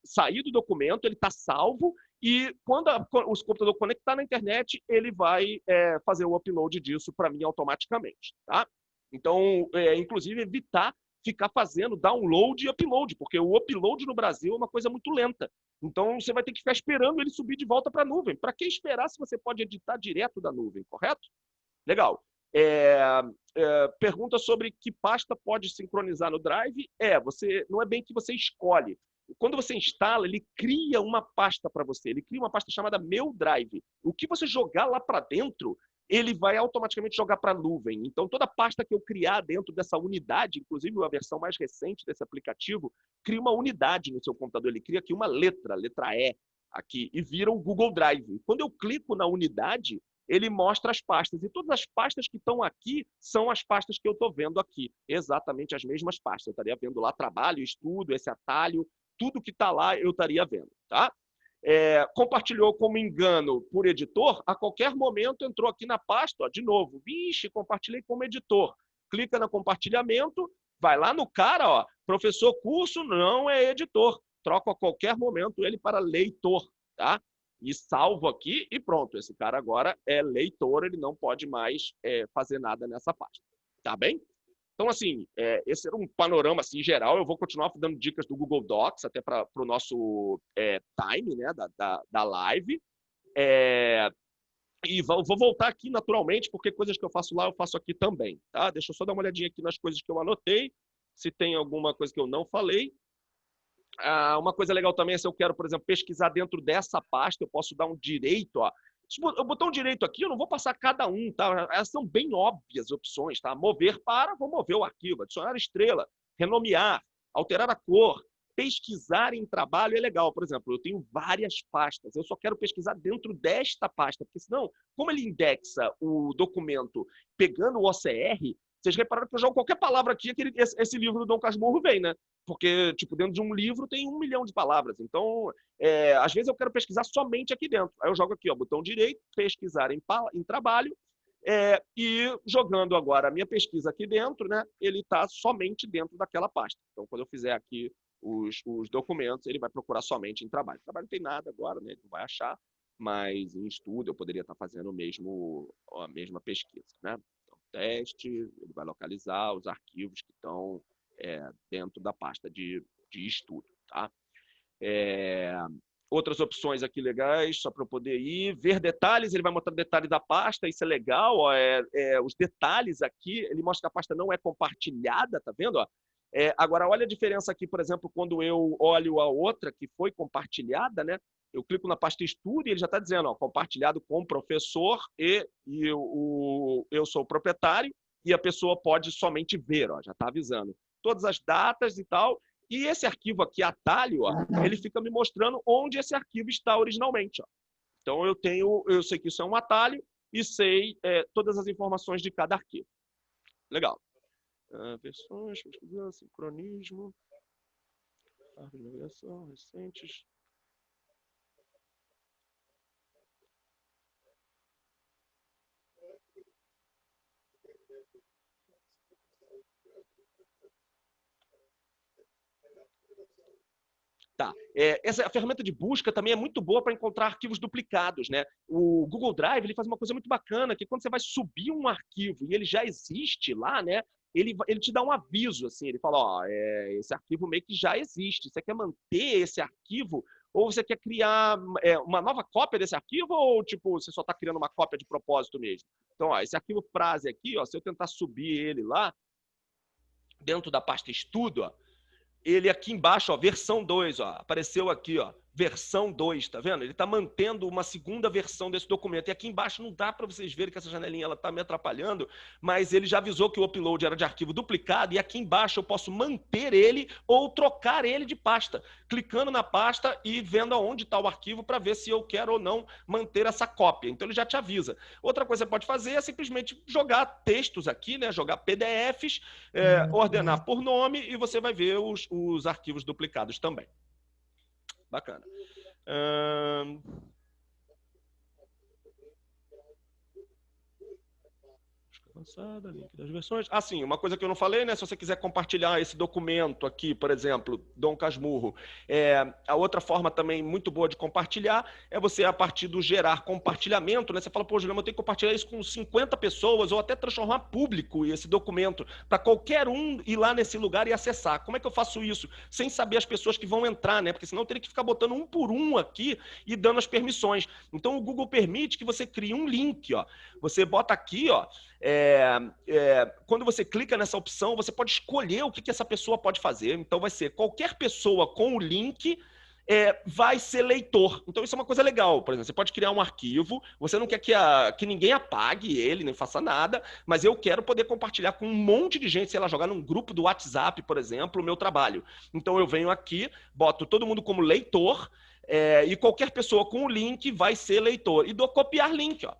sair do documento, ele está salvo, e quando o computador conectar na internet, ele vai fazer o upload disso para mim automaticamente. Tá? Então, inclusive, evitar ficar fazendo download e upload, porque o upload no Brasil é uma coisa muito lenta. Então, você vai ter que ficar esperando ele subir de volta para a nuvem. Para que esperar se você pode editar direto da nuvem, correto? Legal. Pergunta sobre que pasta pode sincronizar no Drive. Não é bem que você escolhe. Quando você instala, ele cria uma pasta para você. Ele cria uma pasta chamada Meu Drive. O que você jogar lá para dentro, ele vai automaticamente jogar para a nuvem. Então, toda pasta que eu criar dentro dessa unidade, inclusive a versão mais recente desse aplicativo, cria uma unidade no seu computador. Ele cria aqui uma letra E, aqui, e vira o Google Drive. Quando eu clico na unidade, ele mostra as pastas. E todas as pastas que estão aqui são as pastas que eu estou vendo aqui. Exatamente as mesmas pastas. Eu estaria vendo lá trabalho, estudo, esse atalho, tudo que está lá eu estaria vendo. Tá? Compartilhou como engano por editor, a qualquer momento entrou aqui na pasta, ó, de novo, vixe, compartilhei como editor. Clica no compartilhamento, vai lá no cara, ó, professor curso não é editor. Troco a qualquer momento ele para leitor. Tá? E salvo aqui e pronto. Esse cara agora é leitor, ele não pode mais fazer nada nessa pasta. Tá bem? Então, assim, esse era um panorama assim, geral. Eu vou continuar dando dicas do Google Docs até para o nosso time, né, da live. E vou voltar aqui naturalmente, porque coisas que eu faço lá, eu faço aqui também. Tá? Deixa eu só dar uma olhadinha aqui nas coisas que eu anotei, se tem alguma coisa que eu não falei. Uma coisa legal também é se eu quero, por exemplo, pesquisar dentro dessa pasta, eu posso dar um direito, ó. Se eu botar um direito aqui, eu não vou passar cada um, tá? Elas são bem óbvias opções, tá? Mover para, vou mover o arquivo, adicionar estrela, renomear, alterar a cor, pesquisar em trabalho é legal. Por exemplo, eu tenho várias pastas, eu só quero pesquisar dentro desta pasta, porque senão, como ele indexa o documento pegando o OCR, vocês repararam que eu jogo qualquer palavra aqui, esse livro do Dom Casmurro vem, né? Porque, tipo, dentro de um livro tem 1 milhão de palavras. Então, às vezes eu quero pesquisar somente aqui dentro. Aí eu jogo aqui, ó, botão direito, pesquisar em trabalho, e jogando agora a minha pesquisa aqui dentro, né, ele está somente dentro daquela pasta. Então, quando eu fizer aqui os documentos, ele vai procurar somente em trabalho. Trabalho não tem nada agora, né, ele não vai achar, mas em estudo eu poderia estar fazendo a mesma pesquisa, né? Então, teste, ele vai localizar os arquivos que estão dentro da pasta de estudo. Tá? Outras opções aqui legais, só para eu poder ir. Ver detalhes, ele vai mostrar detalhes da pasta, isso é legal. Ó, os detalhes aqui, ele mostra que a pasta não é compartilhada, tá vendo? Ó? Agora, olha a diferença aqui, por exemplo, quando eu olho a outra que foi compartilhada, né? Eu clico na pasta estudo e ele já está dizendo, ó, compartilhado com o professor eu sou o proprietário e a pessoa pode somente ver, ó, já está avisando. Todas as datas e tal. E esse arquivo aqui, atalho, ó, ele fica me mostrando onde esse arquivo está originalmente. Ó. Então, eu sei que isso é um atalho e sei todas as informações de cada arquivo. Legal. Versões, sincronismo, árvore de navegação, recentes. Tá. A ferramenta de busca também é muito boa para encontrar arquivos duplicados, né? O Google Drive ele faz uma coisa muito bacana, que quando você vai subir um arquivo e ele já existe lá, né? Ele te dá um aviso, assim, ele fala, ó, esse arquivo meio que já existe. Você quer manter esse arquivo ou você quer criar uma nova cópia desse arquivo ou, tipo, você só está criando uma cópia de propósito mesmo? Então, ó, esse arquivo frase aqui, ó, se eu tentar subir ele lá, dentro da pasta estudo, ó, ele aqui embaixo, ó, versão 2, ó, apareceu aqui, ó, versão 2, tá vendo? Ele está mantendo uma segunda versão desse documento. E aqui embaixo não dá para vocês verem que essa janelinha ela está me atrapalhando, mas ele já avisou que o upload era de arquivo duplicado e aqui embaixo eu posso manter ele ou trocar ele de pasta, clicando na pasta e vendo aonde está o arquivo para ver se eu quero ou não manter essa cópia. Então ele já te avisa. Outra coisa que você pode fazer é simplesmente jogar textos aqui, né? Jogar PDFs, ordenar por nome e você vai ver os arquivos duplicados também. Bacana. Avançada, link das versões. Ah, sim, uma coisa que eu não falei, né? Se você quiser compartilhar esse documento aqui, por exemplo, Dom Casmurro, a outra forma também muito boa de compartilhar é você, a partir do gerar compartilhamento, né? Você fala, pô, Juliano, eu tenho que compartilhar isso com 50 pessoas ou até transformar público esse documento para qualquer um ir lá nesse lugar e acessar. Como é que eu faço isso? Sem saber as pessoas que vão entrar, né? Porque senão eu teria que ficar botando um por um aqui e dando as permissões. Então o Google permite que você crie um link, ó. Você bota aqui, ó, quando você clica nessa opção, você pode escolher o que essa pessoa pode fazer. Então vai ser qualquer pessoa com o link vai ser leitor. Então isso é uma coisa legal. Por exemplo, você pode criar um arquivo, você não quer que ninguém apague ele, nem faça nada, mas eu quero poder compartilhar com um monte de gente, sei lá, jogar num grupo do WhatsApp, por exemplo, o meu trabalho. Então eu venho aqui, boto todo mundo como leitor, e qualquer pessoa com o link vai ser leitor. E dou copiar link, ó.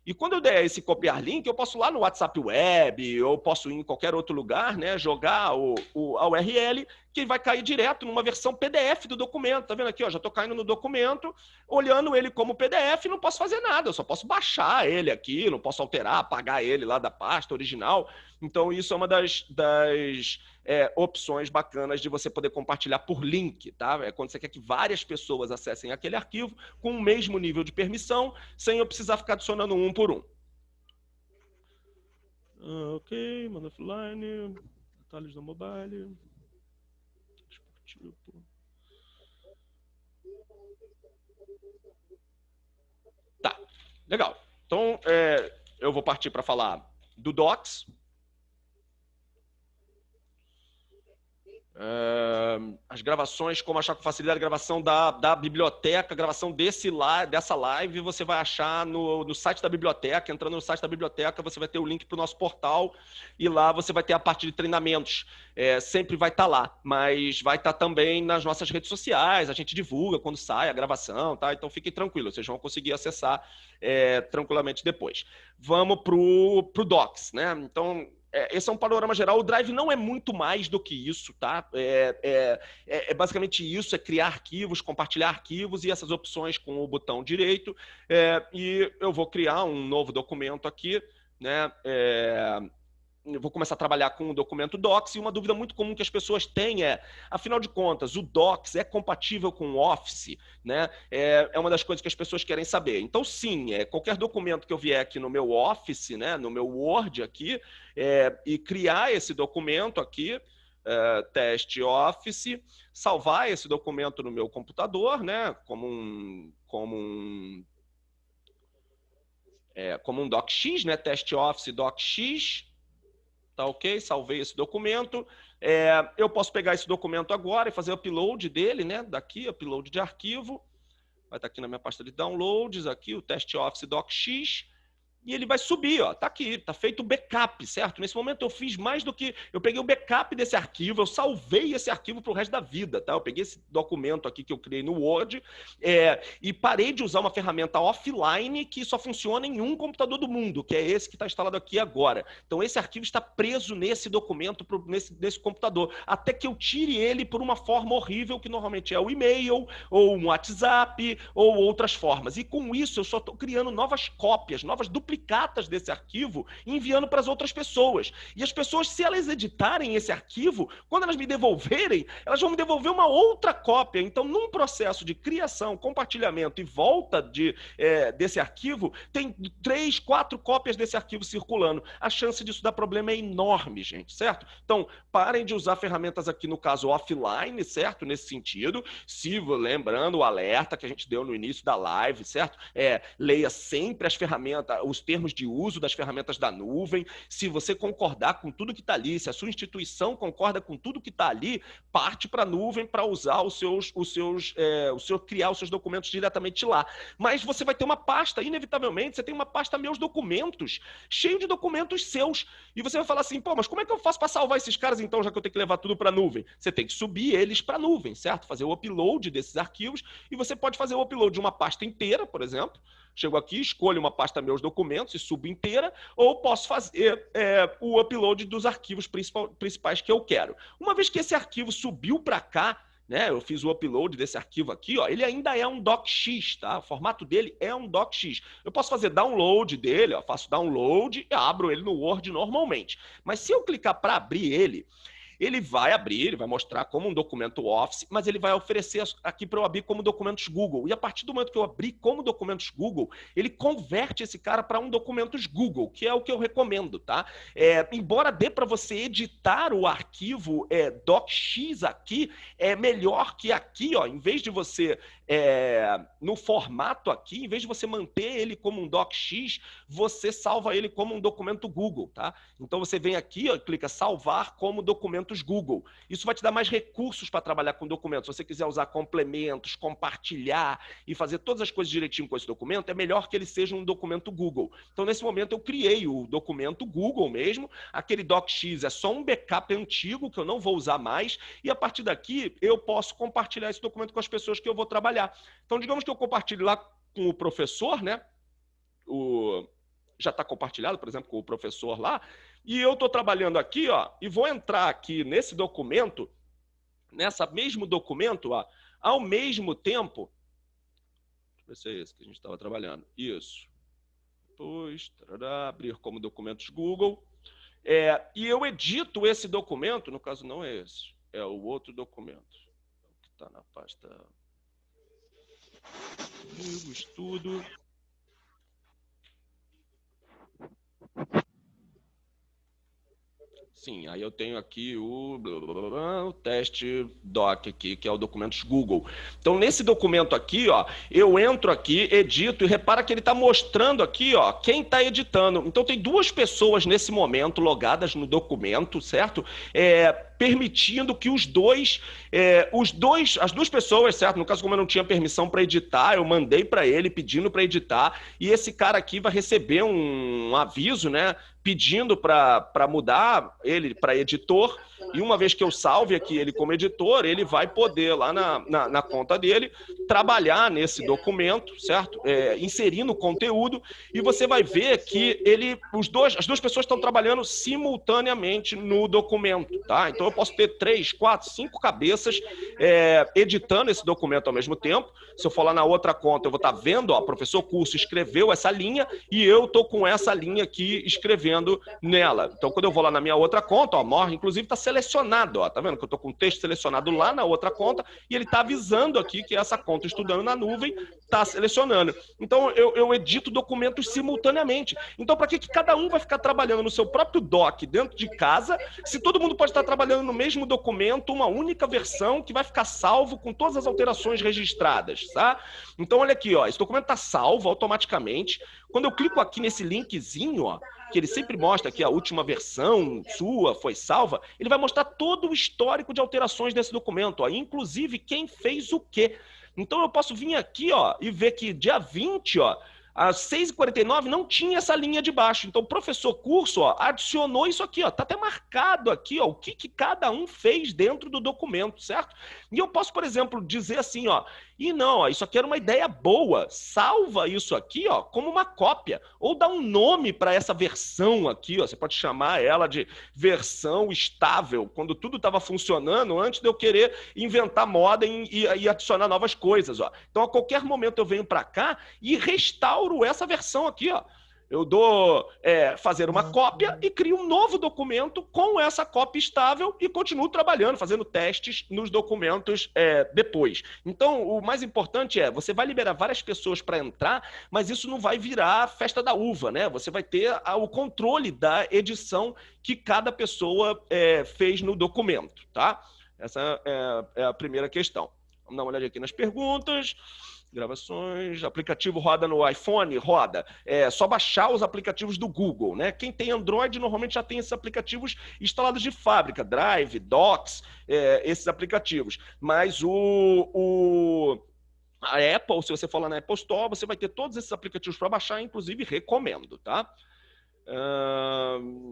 E quando eu der esse copiar link, eu posso ir lá no WhatsApp Web, ou posso ir em qualquer outro lugar, né, jogar a URL, que vai cair direto numa versão PDF do documento. Tá vendo aqui? Ó, já estou caindo no documento, olhando ele como PDF e não posso fazer nada. Eu só posso baixar ele aqui, não posso alterar, apagar ele lá da pasta original. Então, isso é uma das opções bacanas de você poder compartilhar por link, tá? É quando você quer que várias pessoas acessem aquele arquivo com o mesmo nível de permissão, sem eu precisar ficar adicionando um por um. Ok, manda offline, detalhes do mobile. Tá, legal. Então, eu vou partir para falar do Docs. As gravações, como achar com facilidade a gravação da biblioteca, a gravação dessa live, você vai achar no site da biblioteca. Entrando no site da biblioteca, você vai ter o link para o nosso portal e lá você vai ter a parte de treinamentos. Sempre vai estar lá, mas vai estar também nas nossas redes sociais, a gente divulga quando sai a gravação, tá? Então fiquem tranquilos, vocês vão conseguir acessar tranquilamente depois. Vamos para o Docs, né? Então, esse é um panorama geral. O Drive não é muito mais do que isso, tá? Basicamente isso, é criar arquivos, compartilhar arquivos e essas opções com o botão direito. E eu vou criar um novo documento aqui, né? Eu vou começar a trabalhar com o documento Docs, e uma dúvida muito comum que as pessoas têm afinal de contas, o Docs é compatível com o Office, né? É uma das coisas que as pessoas querem saber. Então, sim, qualquer documento que eu vier aqui no meu Office, né, no meu Word aqui, e criar esse documento aqui, teste Office, salvar esse documento no meu computador, né, como um docx, né, teste Office docx. Tá ok? Salvei esse documento. Eu posso pegar esse documento agora e fazer upload dele, né? Daqui, upload de arquivo. Vai estar aqui na minha pasta de downloads, aqui o teste Office docx. E ele vai subir, ó, tá aqui, tá feito o backup, certo? Nesse momento eu fiz mais do que... Eu peguei o backup desse arquivo, eu salvei esse arquivo pro resto da vida, tá? Eu peguei esse documento aqui que eu criei no Word e parei de usar uma ferramenta offline que só funciona em um computador do mundo, que é esse que está instalado aqui agora. Então esse arquivo está preso nesse documento, nesse computador, até que eu tire ele por uma forma horrível, que normalmente é o e-mail, ou um WhatsApp, ou outras formas. E com isso eu só estou criando novas cópias, novas duplicações duplicatas desse arquivo enviando para as outras pessoas. E as pessoas, se elas editarem esse arquivo, quando elas me devolverem, elas vão me devolver uma outra cópia. Então, num processo de criação, compartilhamento e volta desse arquivo, tem 3, 4 cópias desse arquivo circulando. A chance disso dar problema é enorme, gente, certo? Então, parem de usar ferramentas aqui, no caso, offline, certo? Nesse sentido, se lembrando o alerta que a gente deu no início da live, certo? Leia sempre as ferramentas, os termos de uso das ferramentas da nuvem. Se você concordar com tudo que está ali, se a sua instituição concorda com tudo que está ali, parte para a nuvem para usar criar os seus documentos diretamente lá. Mas você vai ter uma pasta, inevitavelmente, você tem uma pasta meus documentos, cheio de documentos seus. E você vai falar assim, pô, mas como é que eu faço para salvar esses caras então, já que eu tenho que levar tudo para a nuvem? Você tem que subir eles para a nuvem, certo? Fazer o upload desses arquivos, e você pode fazer o upload de uma pasta inteira, por exemplo. Chego aqui, escolho uma pasta meus documentos e subo inteira, ou posso fazer o upload dos arquivos principais que eu quero. Uma vez que esse arquivo subiu para cá, né, eu fiz o upload desse arquivo aqui, ó, ele ainda é um docx, tá? O formato dele é um docx. Eu posso fazer download dele, ó, faço download e abro ele no Word normalmente. Mas se eu clicar para abrir ele vai abrir, ele vai mostrar como um documento Office, mas ele vai oferecer aqui para eu abrir como documentos Google. E a partir do momento que eu abrir como documentos Google, ele converte esse cara para um documentos Google, que é o que eu recomendo, tá? Embora dê para você editar o arquivo docx aqui, é melhor que aqui, ó, em vez de você no formato aqui, em vez de você manter ele como um docx, você salva ele como um documento Google, tá? Então você vem aqui, ó, clica salvar como documentos Google. Isso vai te dar mais recursos para trabalhar com documentos. Se você quiser usar complementos, compartilhar e fazer todas as coisas direitinho com esse documento, é melhor que ele seja um documento Google. Então nesse momento eu criei o documento Google mesmo, aquele docx é só um backup antigo que eu não vou usar mais, e a partir daqui eu posso compartilhar esse documento com as pessoas que eu vou trabalhar. Então, digamos que eu compartilhe lá com o professor, né? Já está compartilhado, por exemplo, com o professor lá, e eu estou trabalhando aqui, ó, e vou entrar aqui nesse documento, nessa mesmo documento, ó, ao mesmo tempo. Deixa eu ver se é esse que a gente estava trabalhando. Isso. Depois, tarará, abrir como documentos Google. E eu edito esse documento, no caso não é esse, é o outro documento, que está na pasta. Estudo. Sim, aí eu tenho aqui o teste doc aqui, que é o documentos Google. Então, nesse documento aqui, ó, eu entro aqui, edito, e repara que ele está mostrando aqui, ó, quem está editando. Então, tem 2 pessoas nesse momento logadas no documento, certo? Permitindo que as 2 pessoas, certo? No caso, como eu não tinha permissão para editar, eu mandei para ele pedindo para editar, e esse cara aqui vai receber um aviso, né? Pedindo para mudar ele para editor, e uma vez que eu salve aqui ele como editor, ele vai poder lá na conta dele trabalhar nesse documento, certo? Inserindo conteúdo, e você vai ver que as 2 pessoas estão trabalhando simultaneamente no documento, tá? Então eu posso ter 3, 4, 5 cabeças editando esse documento ao mesmo tempo. Se eu for lá na outra conta, eu vou estar vendo, ó, professor Curso escreveu essa linha e eu estou com essa linha aqui escrevendo nela. Então, quando eu vou lá na minha outra conta, ó, Morre, inclusive, está selecionado, ó, tá vendo que eu estou com o texto selecionado lá na outra conta e ele está avisando aqui que essa conta estudando na nuvem está selecionando. Então, eu edito documentos simultaneamente. Então, para que cada um vai ficar trabalhando no seu próprio doc dentro de casa, se todo mundo pode estar trabalhando no mesmo documento, uma única versão que vai ficar salvo com todas as alterações registradas, tá? Então, olha aqui, ó, esse documento está salvo automaticamente. Quando eu clico aqui nesse linkzinho, ó, que ele sempre mostra que a última versão sua foi salva, ele vai mostrar todo o histórico de alterações desse documento, ó, inclusive quem fez o quê. Então eu posso vir aqui, ó, e ver que dia 20, ó, às 6h49 não tinha essa linha de baixo. Então, o professor Curso, ó, adicionou isso aqui, ó. Tá até marcado aqui, ó, o que cada um fez dentro do documento, certo? E eu posso, por exemplo, dizer assim, ó, e não, ó, isso aqui era uma ideia boa. Salva isso aqui, ó, como uma cópia. Ou dá um nome para essa versão aqui, ó. Você pode chamar ela de versão estável, quando tudo estava funcionando, antes de eu querer inventar moda e adicionar novas coisas, ó. Então, a qualquer momento eu venho para cá e restauro essa versão aqui, ó. Eu dou fazer uma cópia e crio um novo documento com essa cópia estável e continuo trabalhando, fazendo testes nos documentos depois. Então, o mais importante você vai liberar várias pessoas para entrar, mas isso não vai virar festa da uva, né? Você vai ter o controle da edição que cada pessoa fez no documento, tá? Essa é a primeira questão. Vamos dar uma olhada aqui nas perguntas. Gravações, aplicativo roda no iPhone? Roda. É só baixar os aplicativos do Google, né? Quem tem Android normalmente já tem esses aplicativos instalados de fábrica, Drive, Docs, esses aplicativos. Mas a Apple, se você for lá na Apple Store, você vai ter todos esses aplicativos para baixar, inclusive recomendo, tá?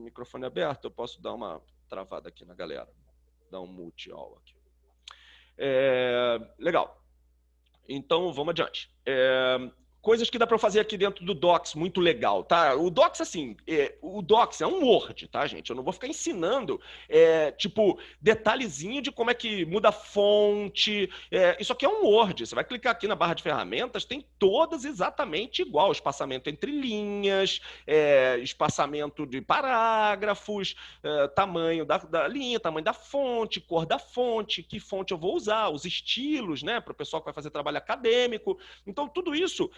Microfone aberto, eu posso dar uma travada aqui na galera. Dar um mute all aqui. Legal. Então, vamos adiante. Coisas que dá para fazer aqui dentro do Docs, muito legal, tá? O Docs, assim, o Docs é um Word, tá, gente? Eu não vou ficar ensinando, tipo, detalhezinho de como é que muda a fonte. Isso aqui é um Word. Você vai clicar aqui na barra de ferramentas, tem todas exatamente igual. Espaçamento entre linhas, espaçamento de parágrafos, tamanho da linha, tamanho da fonte, cor da fonte, que fonte eu vou usar, os estilos, né? Para o pessoal que vai fazer trabalho acadêmico. Então, tudo isso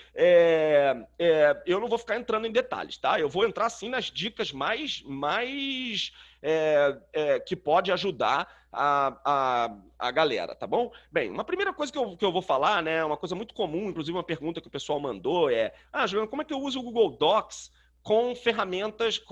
eu não vou ficar entrando em detalhes, tá? Eu vou entrar, sim, nas dicas mais que pode ajudar a galera, tá bom? Bem, uma primeira coisa que eu vou falar, né, uma coisa muito comum, inclusive uma pergunta que o pessoal mandou Juliano, como é que eu uso o Google Docs com ferramentas,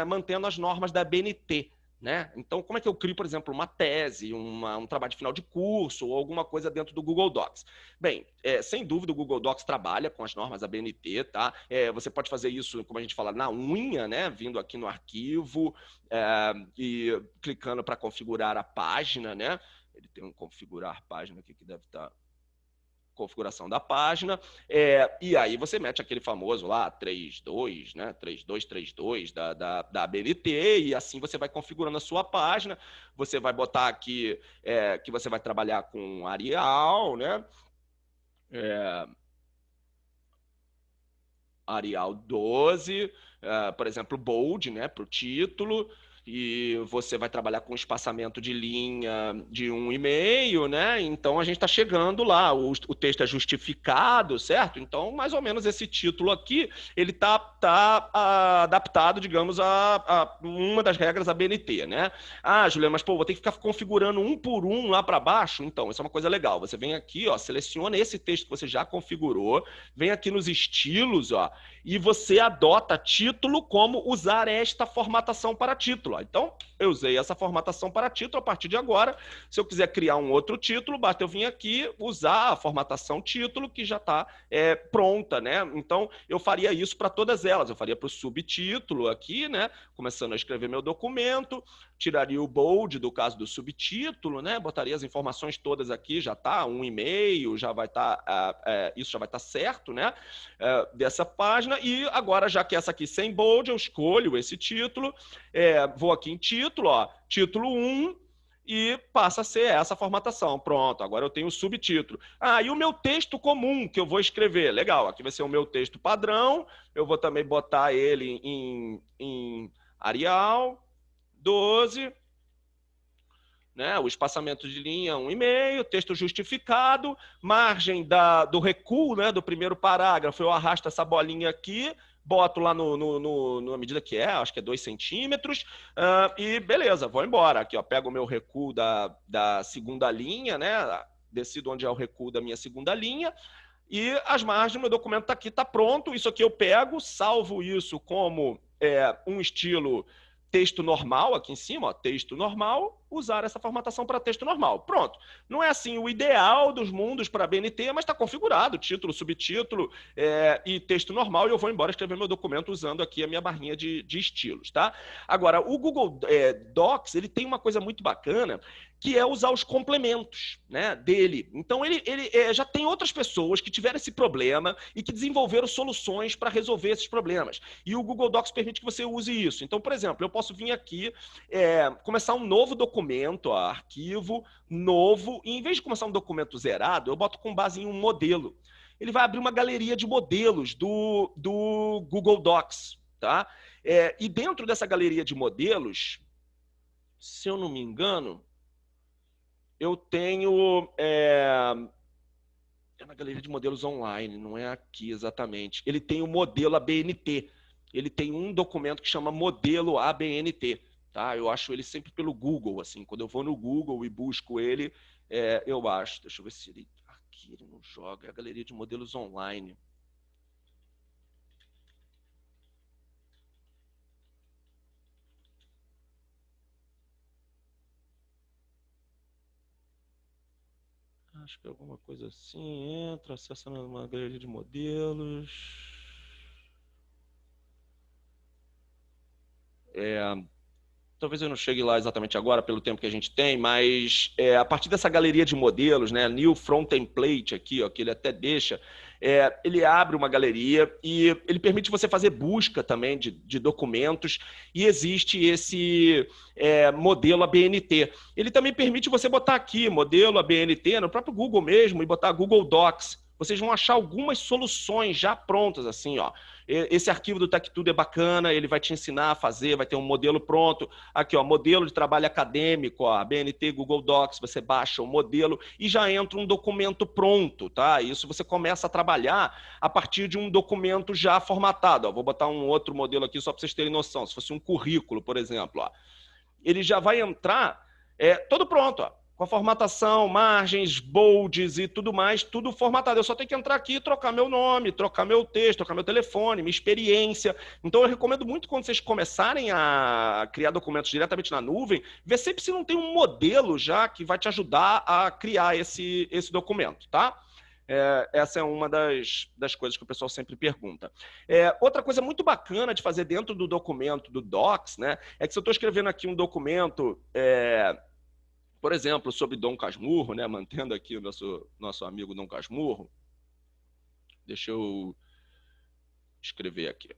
mantendo as normas da BNT? Né? Então, como é que eu crio, por exemplo, uma tese, um trabalho de final de curso ou alguma coisa dentro do Google Docs? Bem, sem dúvida o Google Docs trabalha com as normas da BNT, tá? Você pode fazer isso, como a gente fala, na unha, né? Vindo aqui no arquivo e clicando para configurar a página, né? Ele tem um configurar página aqui que deve estar... configuração da página, e aí você mete aquele famoso lá 32, né, 3232 da BNT, e assim você vai configurando a sua página. Você vai botar aqui que você vai trabalhar com Arial, né, Arial 12, por exemplo, bold, né, para o título, e você vai trabalhar com espaçamento de linha de 1,5, né? Então a gente está chegando lá, o texto é justificado, certo? Então, mais ou menos esse título aqui, ele tá adaptado, digamos, a uma das regras da BNT, né? Juliana, mas pô, vou ter que ficar configurando um por um lá para baixo? Então, isso é uma coisa legal. Você vem aqui, ó, seleciona esse texto que você já configurou, vem aqui nos estilos, ó, e você adota título como usar esta formatação para título. Então, eu usei essa formatação para título. A partir de agora, se eu quiser criar um outro título, basta eu vir aqui usar a formatação título que já está pronta, né? Então, eu faria isso para todas elas. Eu faria para o subtítulo aqui, né? Começando a escrever meu documento, tiraria o bold do caso do subtítulo, né? Botaria as informações todas aqui, já está 1,5, já vai estar, isso já vai estar certo, né? Dessa página. E agora, já que essa aqui sem bold, eu escolho esse título, vou aqui em título, ó, título 1, e passa a ser essa formatação. Pronto, agora eu tenho o subtítulo. E o meu texto comum que eu vou escrever? Legal, aqui vai ser o meu texto padrão, eu vou também botar ele em Arial 12, né? O espaçamento de linha 1,5, texto justificado, margem do recuo, né, do primeiro parágrafo, eu arrasto essa bolinha aqui, boto lá na medida que acho que é 2 centímetros, e beleza, vou embora. Aqui, ó, pego o meu recuo da segunda linha, né, decido onde é o recuo da minha segunda linha, e as margens do meu documento tá aqui, tá pronto. Isso aqui eu pego, salvo isso como um estilo texto normal, aqui em cima, ó, texto normal, usar essa formatação para texto normal. Pronto. Não é assim o ideal dos mundos para BNT, mas está configurado, título, subtítulo e texto normal, e eu vou embora escrever meu documento usando aqui a minha barrinha de estilos, tá? Agora, o Google Docs, ele tem uma coisa muito bacana, que é usar os complementos, né, dele. Então, ele já tem outras pessoas que tiveram esse problema e que desenvolveram soluções para resolver esses problemas. E o Google Docs permite que você use isso. Então, por exemplo, eu posso vir aqui, começar um novo documento, ó, arquivo novo, e em vez de começar um documento zerado, eu boto com base em um modelo. ele vai abrir uma galeria de modelos do Google Docs, tá? E dentro dessa galeria de modelos, se eu não me engano, eu tenho... É na galeria de modelos online, não é aqui exatamente. Ele tem o modelo ABNT. Ele tem um documento que chama modelo ABNT. Tá? Eu acho ele sempre pelo Google. Assim, quando eu vou no Google e busco ele, eu acho. Deixa eu ver se ele... Aqui ele não joga. É a galeria de modelos online. Acho que é alguma coisa assim. Entra, acessa uma galeria de modelos. Talvez eu não chegue lá exatamente agora, pelo tempo que a gente tem, mas a partir dessa galeria de modelos, né, New From Template aqui, ó, que ele até deixa, ele abre uma galeria e ele permite você fazer busca também de documentos, e existe esse modelo ABNT. Ele também permite você botar aqui, modelo ABNT, no próprio Google mesmo, e botar Google Docs. Vocês vão achar algumas soluções já prontas, assim, ó. Esse arquivo do TechTudo é bacana, ele vai te ensinar a fazer, vai ter um modelo pronto. Aqui, ó, modelo de trabalho acadêmico, ó, BNT, Google Docs, você baixa o modelo e já entra um documento pronto, tá? Isso você começa a trabalhar a partir de um documento já formatado. Ó, vou botar um outro modelo aqui só para vocês terem noção. Se fosse um currículo, por exemplo, ó, ele já vai entrar todo pronto, ó, com a formatação, margens, bolds e tudo mais, tudo formatado. Eu só tenho que entrar aqui e trocar meu nome, trocar meu texto, trocar meu telefone, minha experiência. Então eu recomendo muito, quando vocês começarem a criar documentos diretamente na nuvem, ver sempre se não tem um modelo já que vai te ajudar a criar esse documento, tá? Essa é uma das coisas que o pessoal sempre pergunta. Outra coisa muito bacana de fazer dentro do documento do Docs, né, é que se eu estou escrevendo aqui um documento... por exemplo, sobre Dom Casmurro, né? Mantendo aqui o nosso amigo Dom Casmurro. Deixa eu escrever aqui.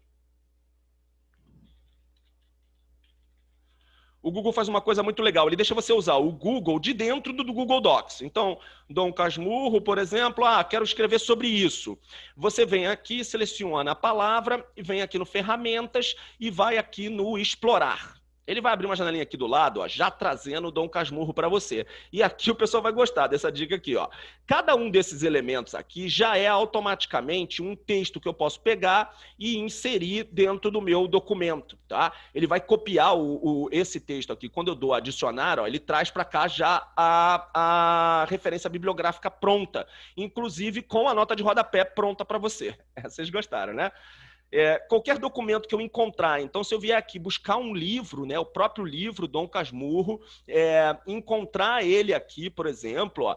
O Google faz uma coisa muito legal, ele deixa você usar o Google de dentro do Google Docs. Então, Dom Casmurro, por exemplo, quero escrever sobre isso. Você vem aqui, seleciona a palavra, e vem aqui no Ferramentas e vai aqui no Explorar. Ele vai abrir uma janelinha aqui do lado, ó, já trazendo o Dom Casmurro para você. E aqui o pessoal vai gostar dessa dica aqui, ó. Cada um desses elementos aqui já é automaticamente um texto que eu posso pegar e inserir dentro do meu documento, tá? Ele vai copiar esse texto aqui. Quando eu dou adicionar, ó, ele traz para cá já a referência bibliográfica pronta, inclusive com a nota de rodapé pronta para você. Vocês gostaram, né? Qualquer documento que eu encontrar, então se eu vier aqui buscar um livro, né, o próprio livro Dom Casmurro, encontrar ele aqui, por exemplo, ó,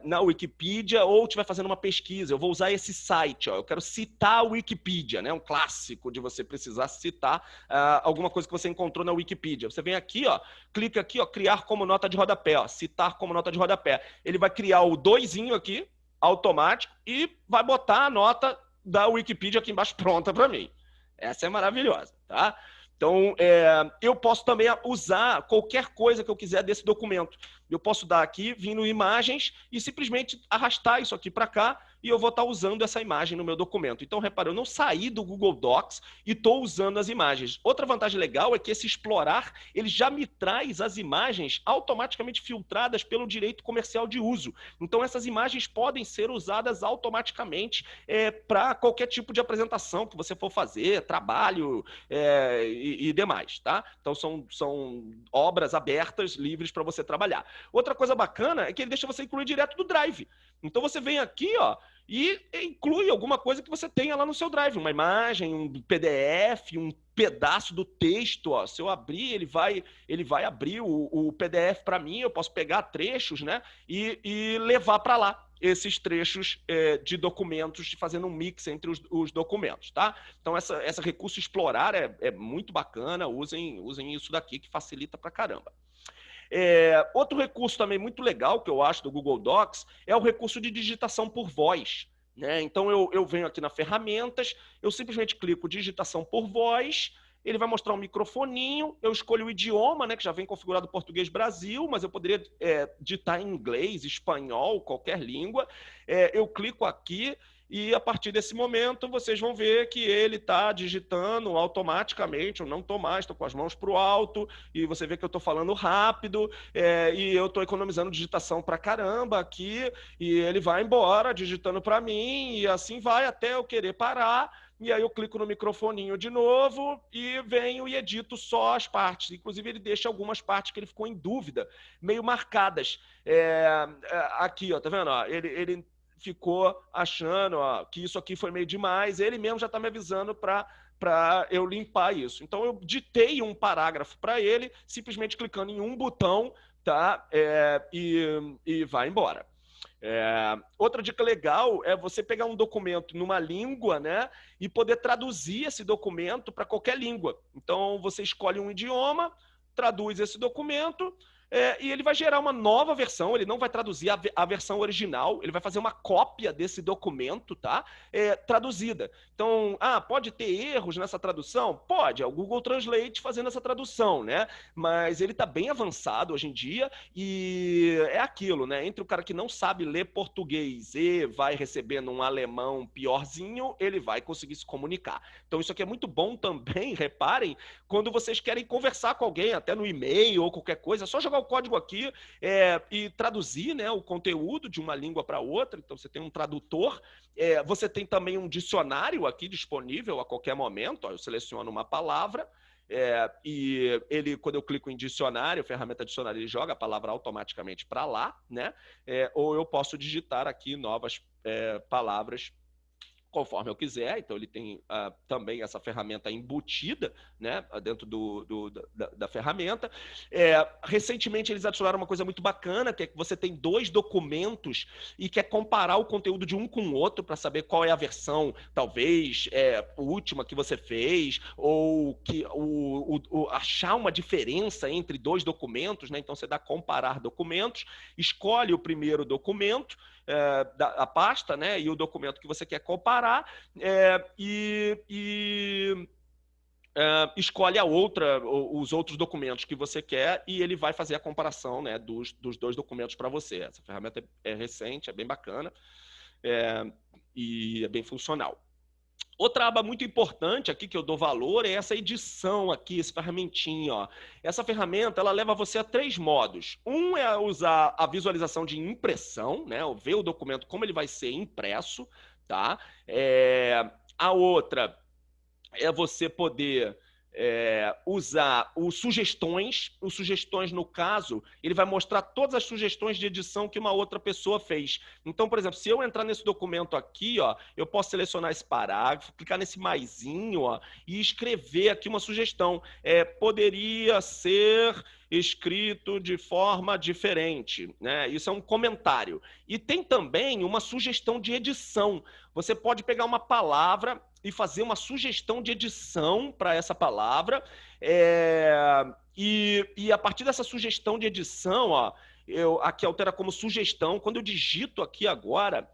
na Wikipedia, ou estiver fazendo uma pesquisa, eu vou usar esse site, ó, eu quero citar a Wikipedia, né, um clássico de você precisar citar alguma coisa que você encontrou na Wikipedia. Você vem aqui, ó, clica aqui, ó, criar como nota de rodapé, ó, citar como nota de rodapé. Ele vai criar o doisinho aqui, automático, e vai botar a nota da Wikipedia aqui embaixo pronta para mim. Essa é maravilhosa, tá? Então, eu posso também usar qualquer coisa que eu quiser desse documento. Eu posso dar aqui, vir no Imagens e simplesmente arrastar isso aqui para cá e eu vou estar usando essa imagem no meu documento. Então, repara, eu não saí do Google Docs e estou usando as imagens. Outra vantagem legal é que esse Explorar, ele já me traz as imagens automaticamente filtradas pelo direito comercial de uso. Então, essas imagens podem ser usadas automaticamente para qualquer tipo de apresentação que você for fazer, trabalho e demais, tá? Então, são obras abertas, livres para você trabalhar. Outra coisa bacana é que ele deixa você incluir direto do Drive. Então, você vem aqui, ó, e inclui alguma coisa que você tenha lá no seu Drive, uma imagem, um PDF, um pedaço do texto, ó. Se eu abrir, ele vai abrir o PDF para mim, eu posso pegar trechos, né, e levar para lá esses trechos de documentos, fazendo um mix entre os documentos, tá? Então, esse recurso Explorar é muito bacana, usem isso daqui que facilita pra caramba. Outro recurso também muito legal que eu acho do Google Docs é o recurso de digitação por voz, né? Então eu venho aqui na ferramentas, eu simplesmente clico digitação por voz, ele vai mostrar um microfoninho, eu escolho o idioma, né, que já vem configurado português Brasil, mas eu poderia digitar em inglês, espanhol, qualquer língua. Eu clico aqui e a partir desse momento vocês vão ver que ele está digitando automaticamente, eu não estou mais, estou com as mãos para o alto, e você vê que eu estou falando rápido, e eu estou economizando digitação para caramba aqui, e ele vai embora digitando para mim, e assim vai até eu querer parar, e aí eu clico no microfoninho de novo e venho e edito só as partes. Inclusive, ele deixa algumas partes que ele ficou em dúvida, meio marcadas. Aqui, ó, tá vendo? Ó, ele ficou achando que isso aqui foi meio demais. Ele mesmo já está me avisando para eu limpar isso. Então, eu ditei um parágrafo para ele, simplesmente clicando em um botão, tá? E vai embora. Outra dica legal é você pegar um documento numa língua, né, e poder traduzir esse documento para qualquer língua. Então, você escolhe um idioma, traduz esse documento, e ele vai gerar uma nova versão, ele não vai traduzir a versão original, ele vai fazer uma cópia desse documento, tá? Traduzida. Então, pode ter erros nessa tradução? Pode, é o Google Translate fazendo essa tradução, né? Mas ele está bem avançado hoje em dia e é aquilo, né? Entre o cara que não sabe ler português e vai recebendo um alemão piorzinho, ele vai conseguir se comunicar. Então, isso aqui é muito bom também, reparem, quando vocês querem conversar com alguém, até no e-mail ou qualquer coisa, é só jogar o código aqui e traduzir, né, o conteúdo de uma língua para outra. Então, você tem um tradutor, você tem também um dicionário aqui disponível a qualquer momento. Ó, eu seleciono uma palavra, e ele, quando eu clico em dicionário, a ferramenta dicionário, ele joga a palavra automaticamente para lá, né? Ou eu posso digitar aqui novas palavras conforme eu quiser. Então, ele tem também essa ferramenta embutida, né, dentro da ferramenta. Recentemente, eles adicionaram uma coisa muito bacana, que é que você tem 2 documentos e quer comparar o conteúdo de um com o outro para saber qual é a versão, talvez, última que você fez, ou que achar uma diferença entre 2 documentos, né? Então, você dá comparar documentos, escolhe o primeiro documento, a pasta, né, e o documento que você quer comparar, escolhe os outros documentos que você quer e ele vai fazer a comparação, né, dos 2 documentos para você. Essa ferramenta é recente, é bem bacana, e é bem funcional. Outra aba muito importante aqui que eu dou valor é essa edição aqui, esse ferramentinho, ó. Essa ferramenta, ela leva você a 3 modos. Um é usar a visualização de impressão, né? Ver o documento como ele vai ser impresso, tá? A outra é você poder usar os sugestões. Os sugestões, no caso, ele vai mostrar todas as sugestões de edição que uma outra pessoa fez. Então, por exemplo, se eu entrar nesse documento aqui, ó, eu posso selecionar esse parágrafo, clicar nesse maisinho, ó, e escrever aqui uma sugestão. Poderia ser escrito de forma diferente, né? Isso é um comentário. E tem também uma sugestão de edição. Você pode pegar uma palavra e fazer uma sugestão de edição para essa palavra, e a partir dessa sugestão de edição, ó, aqui altera como sugestão. Quando eu digito aqui agora,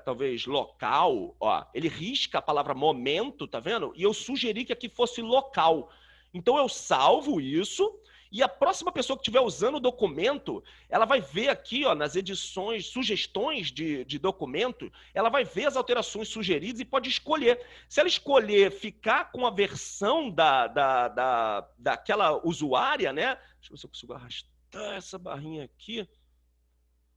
talvez local, ó, ele risca a palavra momento, tá vendo? E eu sugeri que aqui fosse local. Então eu salvo isso, e a próxima pessoa que estiver usando o documento, ela vai ver aqui, ó, nas edições, sugestões de documento, ela vai ver as alterações sugeridas e pode escolher. Se ela escolher ficar com a versão daquela usuária, né? Deixa eu ver se eu consigo arrastar essa barrinha aqui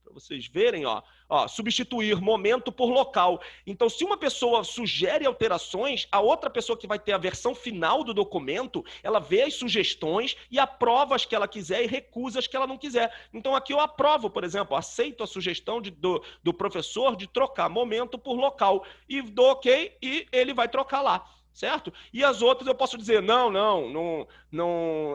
para vocês verem, ó, substituir momento por local. Então, se uma pessoa sugere alterações, a outra pessoa que vai ter a versão final do documento, ela vê as sugestões e aprova as que ela quiser e recusa as que ela não quiser. Então, aqui eu aprovo, por exemplo, aceito a sugestão do professor de trocar momento por local e dou ok e ele vai trocar lá. Certo? E as outras eu posso dizer, não,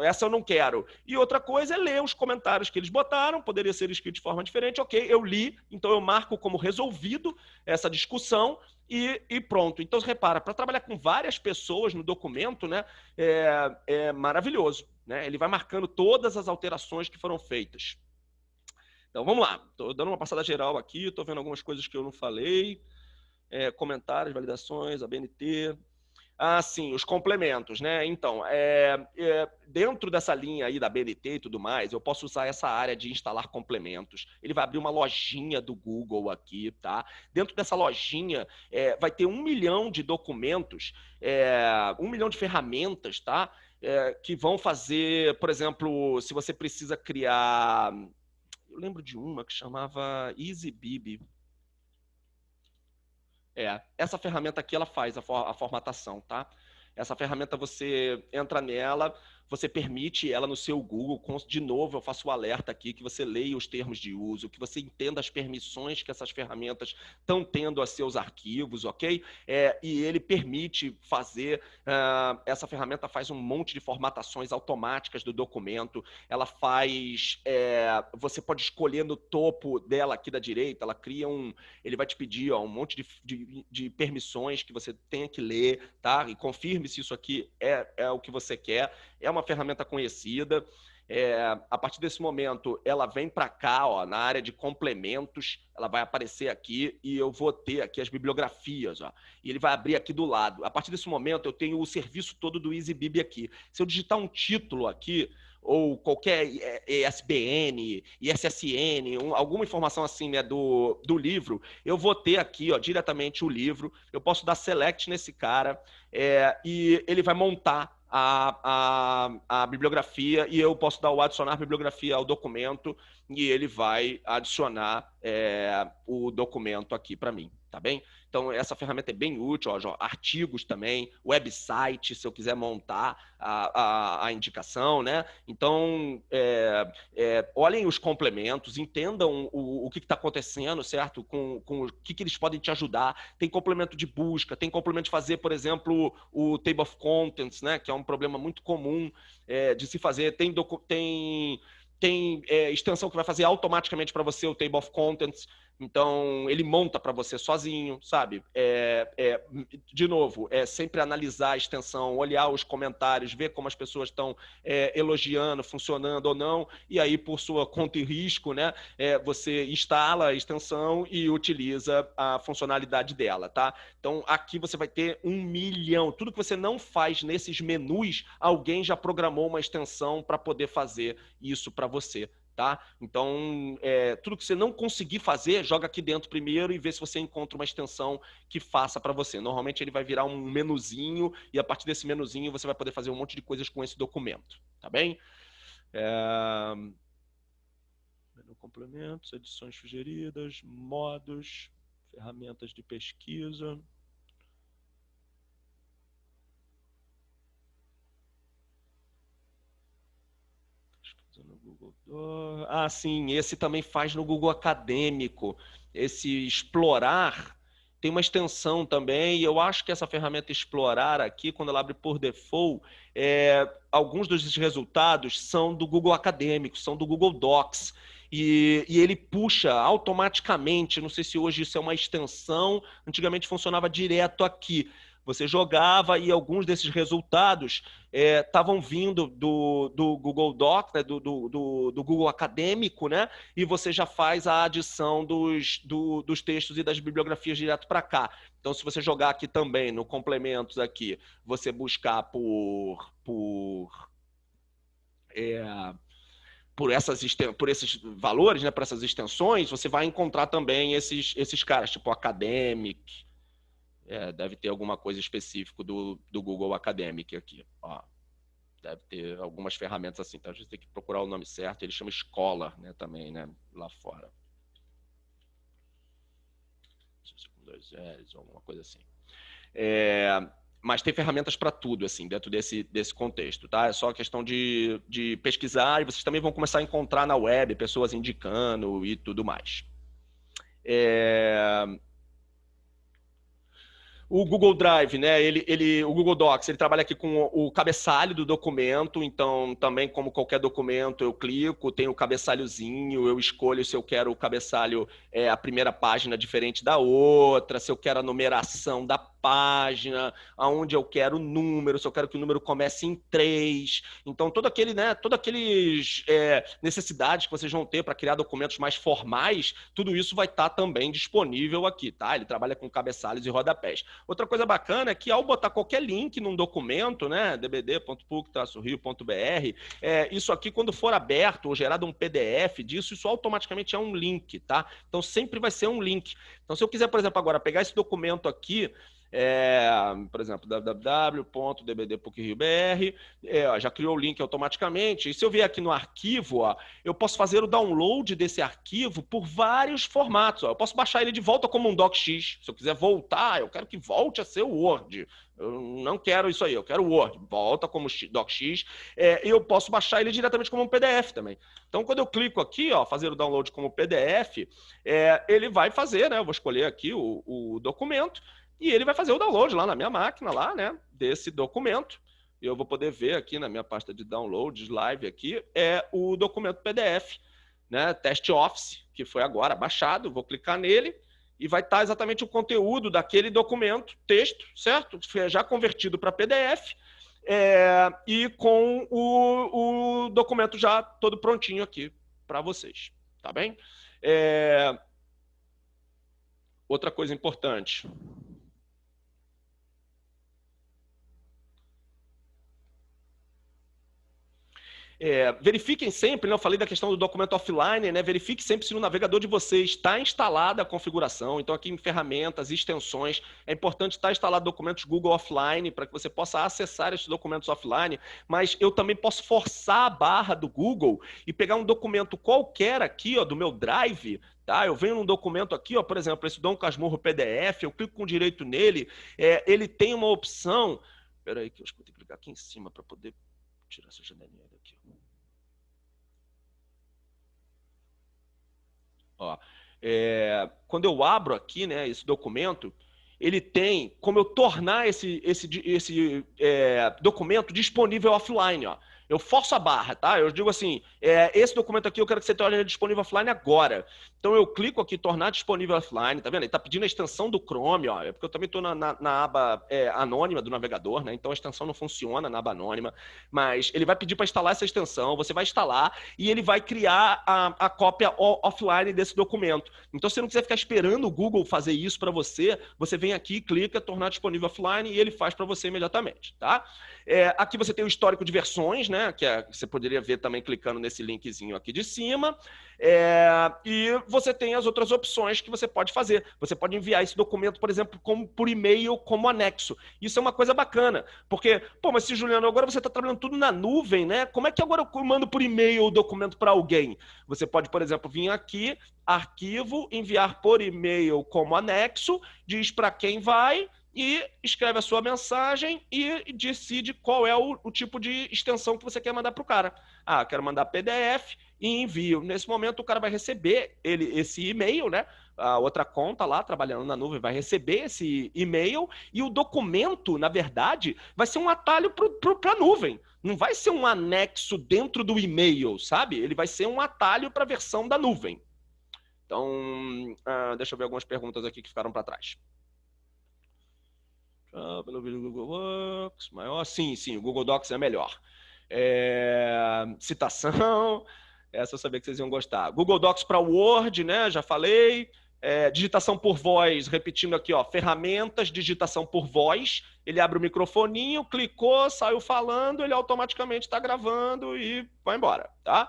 essa eu não quero. E outra coisa é ler os comentários que eles botaram, poderia ser escrito de forma diferente, ok, eu li, então eu marco como resolvido essa discussão e pronto. Então, repara, para trabalhar com várias pessoas no documento, né, é maravilhoso, né? Ele vai marcando todas as alterações que foram feitas. Então, vamos lá. Estou dando uma passada geral aqui, estou vendo algumas coisas que eu não falei. Comentários, validações, ABNT... Ah, sim, os complementos, né? Então, dentro dessa linha aí da BNT e tudo mais, eu posso usar essa área de instalar complementos. Ele vai abrir uma lojinha do Google aqui, tá? Dentro dessa lojinha, vai ter 1 milhão de documentos, 1 milhão de ferramentas, tá? Que vão fazer, por exemplo, se você precisa criar... Eu lembro de uma que chamava EasyBib. Essa ferramenta aqui, ela faz a formatação, tá? Essa ferramenta, você entra nela, você permite ela no seu Google. De novo, eu faço o alerta aqui, que você leia os termos de uso, que você entenda as permissões que essas ferramentas estão tendo a seus arquivos, ok? E ele permite fazer... essa ferramenta faz um monte de formatações automáticas do documento. Ela faz... você pode escolher no topo dela aqui da direita, ela cria ele vai te pedir um monte de permissões que você tenha que ler, tá? E confirme se isso aqui é o que você quer. É uma ferramenta conhecida. A partir desse momento, ela vem para cá, ó, na área de complementos, ela vai aparecer aqui e eu vou ter aqui as bibliografias, ó, e ele vai abrir aqui do lado. A partir desse momento, eu tenho o serviço todo do EasyBib aqui. Se eu digitar um título aqui, ou qualquer ISBN, ISSN, alguma informação assim, né, do livro, eu vou ter aqui, ó, diretamente o livro. Eu posso dar select nesse cara, e ele vai montar a bibliografia, e eu posso dar o adicionar bibliografia ao documento, e ele vai adicionar o documento aqui para mim, tá bem? Então, essa ferramenta é bem útil, ó, artigos também, website, se eu quiser montar a indicação, né? Então, olhem os complementos, entendam o que está acontecendo, certo? Com o que eles podem te ajudar. Tem complemento de busca, tem complemento de fazer, por exemplo, o Table of Contents, né? Que é um problema muito comum de se fazer. Tem extensão que vai fazer automaticamente para você o Table of Contents. Então, ele monta para você sozinho, sabe? De novo, sempre analisar a extensão, olhar os comentários, ver como as pessoas estão elogiando, funcionando ou não, e aí, por sua conta e risco, né, você instala a extensão e utiliza a funcionalidade dela, tá? Então, aqui você vai ter 1 milhão. Tudo que você não faz nesses menus, alguém já programou uma extensão para poder fazer isso para você. Tá? Então, tudo que você não conseguir fazer, joga aqui dentro primeiro e vê se você encontra uma extensão que faça para você. Normalmente ele vai virar um menuzinho e a partir desse menuzinho você vai poder fazer um monte de coisas com esse documento, tá bem? Menu complementos, edições sugeridas, modos, ferramentas de pesquisa. No Google. Ah, sim, esse também faz no Google Acadêmico. Esse explorar tem uma extensão também, e eu acho que essa ferramenta explorar aqui, quando ela abre por default, alguns dos resultados são do Google Acadêmico, são do Google Docs. E ele puxa automaticamente, não sei se hoje isso é uma extensão, antigamente funcionava direto aqui. Você jogava e alguns desses resultados estavam vindo do Google Docs, né, do Google Acadêmico, né, e você já faz a adição dos textos e das bibliografias direto para cá. Então, se você jogar aqui também, no complementos aqui, você buscar por esses valores, né, por essas extensões, você vai encontrar também esses caras, tipo Academic. Deve ter alguma coisa específica do Google Academic aqui. Ó, deve ter algumas ferramentas assim. Então a gente tem que procurar o nome certo. Ele chama Scholar, né, também, né, lá fora. Com 2 L's, alguma coisa assim. Mas tem ferramentas para tudo, assim, dentro desse contexto, tá? É só questão de pesquisar, e vocês também vão começar a encontrar na web pessoas indicando e tudo mais. O Google Drive, né? O Google Docs, ele trabalha aqui com o cabeçalho do documento, então também como qualquer documento eu clico, tem o cabeçalhozinho, eu escolho se eu quero o cabeçalho, a primeira página diferente da outra, se eu quero a numeração da página, aonde eu quero o número, se eu quero que o número comece em 3. Então, todas aqueles necessidades que vocês vão ter para criar documentos mais formais, tudo isso vai estar também disponível aqui, tá? Ele trabalha com cabeçalhos e rodapés. Outra coisa bacana é que ao botar qualquer link num documento, né, dbd.puc-rio.br, isso aqui, quando for aberto ou gerado um PDF disso, isso automaticamente é um link, tá? Então sempre vai ser um link. Então se eu quiser, por exemplo, agora pegar esse documento aqui, por exemplo, www.dbd.puc-rio.br, já criou o link automaticamente. E se eu vier aqui no arquivo, ó, eu posso fazer o download desse arquivo por vários formatos. Ó. Eu posso baixar ele de volta como um docx. Se eu quiser voltar, eu quero que volte a ser o Word. Eu não quero isso aí, eu quero o Word. Volta como docx. Eu posso baixar ele diretamente como um PDF também. Então, quando eu clico aqui, ó, fazer o download como PDF, ele vai fazer, né? Eu vou escolher aqui o documento, e ele vai fazer o download lá na minha máquina, lá, né, desse documento. E eu vou poder ver aqui na minha pasta de downloads, live aqui, o documento PDF, né, Teste Office, que foi agora baixado. Vou clicar nele e vai estar exatamente o conteúdo daquele documento, texto, certo? Já convertido para PDF, e com o documento já todo prontinho aqui para vocês, tá bem? Outra coisa importante. Verifiquem sempre, né, eu falei da questão do documento offline, né, verifique sempre se no navegador de vocês está instalada a configuração. Então aqui em ferramentas, extensões, é importante estar instalado documentos Google Offline para que você possa acessar esses documentos offline, mas eu também posso forçar a barra do Google e pegar um documento qualquer aqui, ó, do meu Drive. Tá? Eu venho num documento aqui, ó, por exemplo, esse Dom Casmurro PDF, eu clico com direito nele, ele tem uma opção. Espera aí que eu acho que vou ter que clicar aqui em cima para poder tirar essa janelinha daqui. Ó, quando eu abro aqui, né, esse documento, ele tem como eu tornar esse documento disponível offline. Ó. Eu forço a barra, tá? Eu digo assim, esse documento aqui eu quero que você torne ele disponível offline agora. Então eu clico aqui, tornar disponível offline, tá vendo? Ele está pedindo a extensão do Chrome, ó, porque eu também estou na aba anônima do navegador, né? Então a extensão não funciona na aba anônima, mas ele vai pedir para instalar essa extensão, você vai instalar e ele vai criar a cópia offline desse documento. Então se você não quiser ficar esperando o Google fazer isso para você, você vem aqui, clica, tornar disponível offline e ele faz para você imediatamente, tá? Aqui você tem o histórico de versões, né? Que você poderia ver também clicando nesse linkzinho aqui de cima. E você tem as outras opções que você pode fazer. Você pode enviar esse documento, por exemplo, por e-mail, como anexo. Isso é uma coisa bacana, porque, pô, mas se, Juliano, agora você está trabalhando tudo na nuvem, né? Como é que agora eu mando por e-mail o documento para alguém? Você pode, por exemplo, vir aqui, arquivo, enviar por e-mail como anexo, diz para quem vai, e escreve a sua mensagem e decide qual é o tipo de extensão que você quer mandar para o cara. Ah, quero mandar PDF e envio. Nesse momento, o cara vai receber esse e-mail, né? A outra conta lá, trabalhando na nuvem, vai receber esse e-mail e o documento, na verdade, vai ser um atalho para a nuvem. Não vai ser um anexo dentro do e-mail, sabe? Ele vai ser um atalho para a versão da nuvem. Então, deixa eu ver algumas perguntas aqui que ficaram para trás. Pelo Google Docs, maior. Sim, o Google Docs é melhor. Citação, essa eu sabia que vocês iam gostar. Google Docs para Word, né? Já falei. Digitação por voz, repetindo aqui, ó, ferramentas, digitação por voz. Ele abre o microfoninho, clicou, saiu falando, ele automaticamente está gravando e vai embora, tá?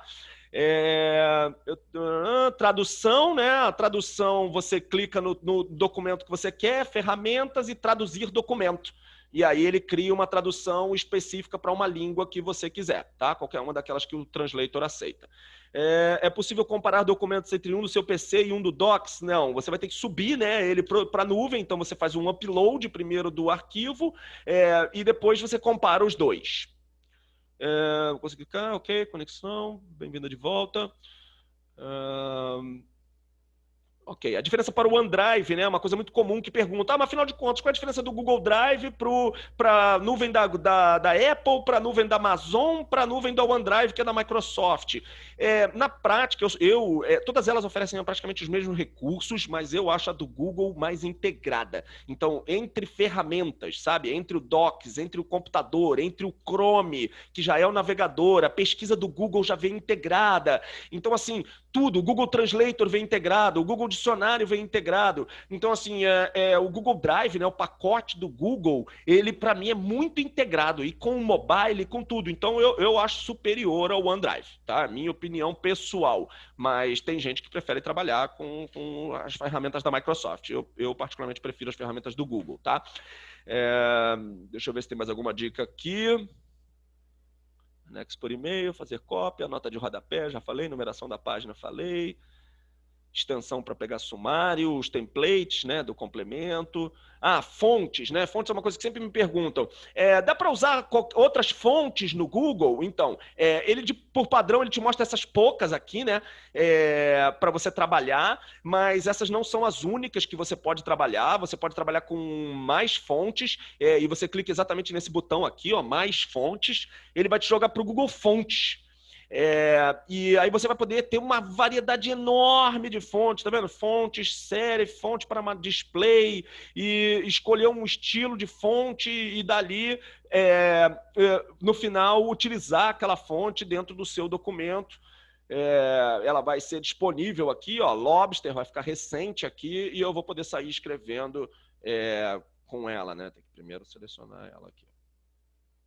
Tradução, né? A tradução, você clica no documento que você quer, ferramentas e traduzir documento. E aí ele cria uma tradução específica para uma língua que você quiser, tá? Qualquer uma daquelas que o translator aceita. É possível comparar documentos entre um do seu PC e um do Docs? Não, você vai ter que subir, né, ele para a nuvem, então você faz um upload primeiro do arquivo e depois você compara os dois. Vou conseguir clicar, ok, conexão, bem-vinda de volta. Ok, a diferença para o OneDrive, né? Uma coisa muito comum que pergunta, mas afinal de contas, qual é a diferença do Google Drive para a nuvem da Apple, para a nuvem da Amazon, para a nuvem da OneDrive, que é da Microsoft? Na prática, todas elas oferecem praticamente os mesmos recursos, mas eu acho a do Google mais integrada. Então, entre ferramentas, sabe? Entre o Docs, entre o computador, entre o Chrome, que já é o navegador, a pesquisa do Google já vem integrada. Então, assim, tudo, o Google Translator vem integrado, o Google dicionário vem integrado. Então, assim, o Google Drive, né, o pacote do Google, ele, para mim, é muito integrado, e com o mobile, com tudo. Então, eu acho superior ao OneDrive, tá? Minha opinião pessoal. Mas tem gente que prefere trabalhar com as ferramentas da Microsoft. Eu particularmente, prefiro as ferramentas do Google, tá? Deixa eu ver se tem mais alguma dica aqui. Anexo por e-mail, fazer cópia, nota de rodapé, já falei, numeração da página, falei. Extensão para pegar sumário, os templates, né, do complemento. Fontes, né? Fontes é uma coisa que sempre me perguntam. Dá para usar outras fontes no Google? Então, por padrão, ele te mostra essas poucas aqui, né? Para você trabalhar, mas essas não são as únicas que você pode trabalhar. Você pode trabalhar com mais fontes, e você clica exatamente nesse botão aqui, ó, mais fontes. Ele vai te jogar para o Google Fontes. E aí você vai poder ter uma variedade enorme de fontes, tá vendo? Fontes, série, fonte para display, e escolher um estilo de fonte e dali, no final, utilizar aquela fonte dentro do seu documento. Ela vai ser disponível aqui, ó, Lobster, vai ficar recente aqui, e eu vou poder sair escrevendo com ela, né? Tem que primeiro selecionar ela aqui.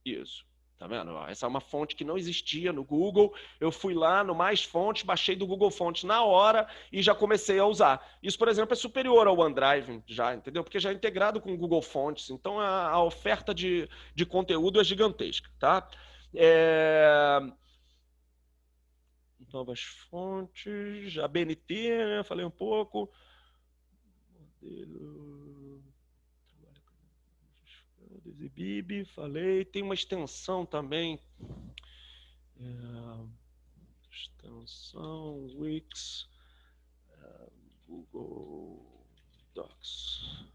Isso. Tá vendo? Essa é uma fonte que não existia no Google. Eu fui lá no Mais Fontes, baixei do Google Fontes na hora e já comecei a usar. Isso, por exemplo, é superior ao OneDrive, já, entendeu? Porque já é integrado com o Google Fontes. Então, a oferta de conteúdo é gigantesca, tá? Novas fontes, a BNT, né? Falei um pouco. Modelo... EasyBib, falei. Tem uma extensão também. Extensão Wix, Google Docs.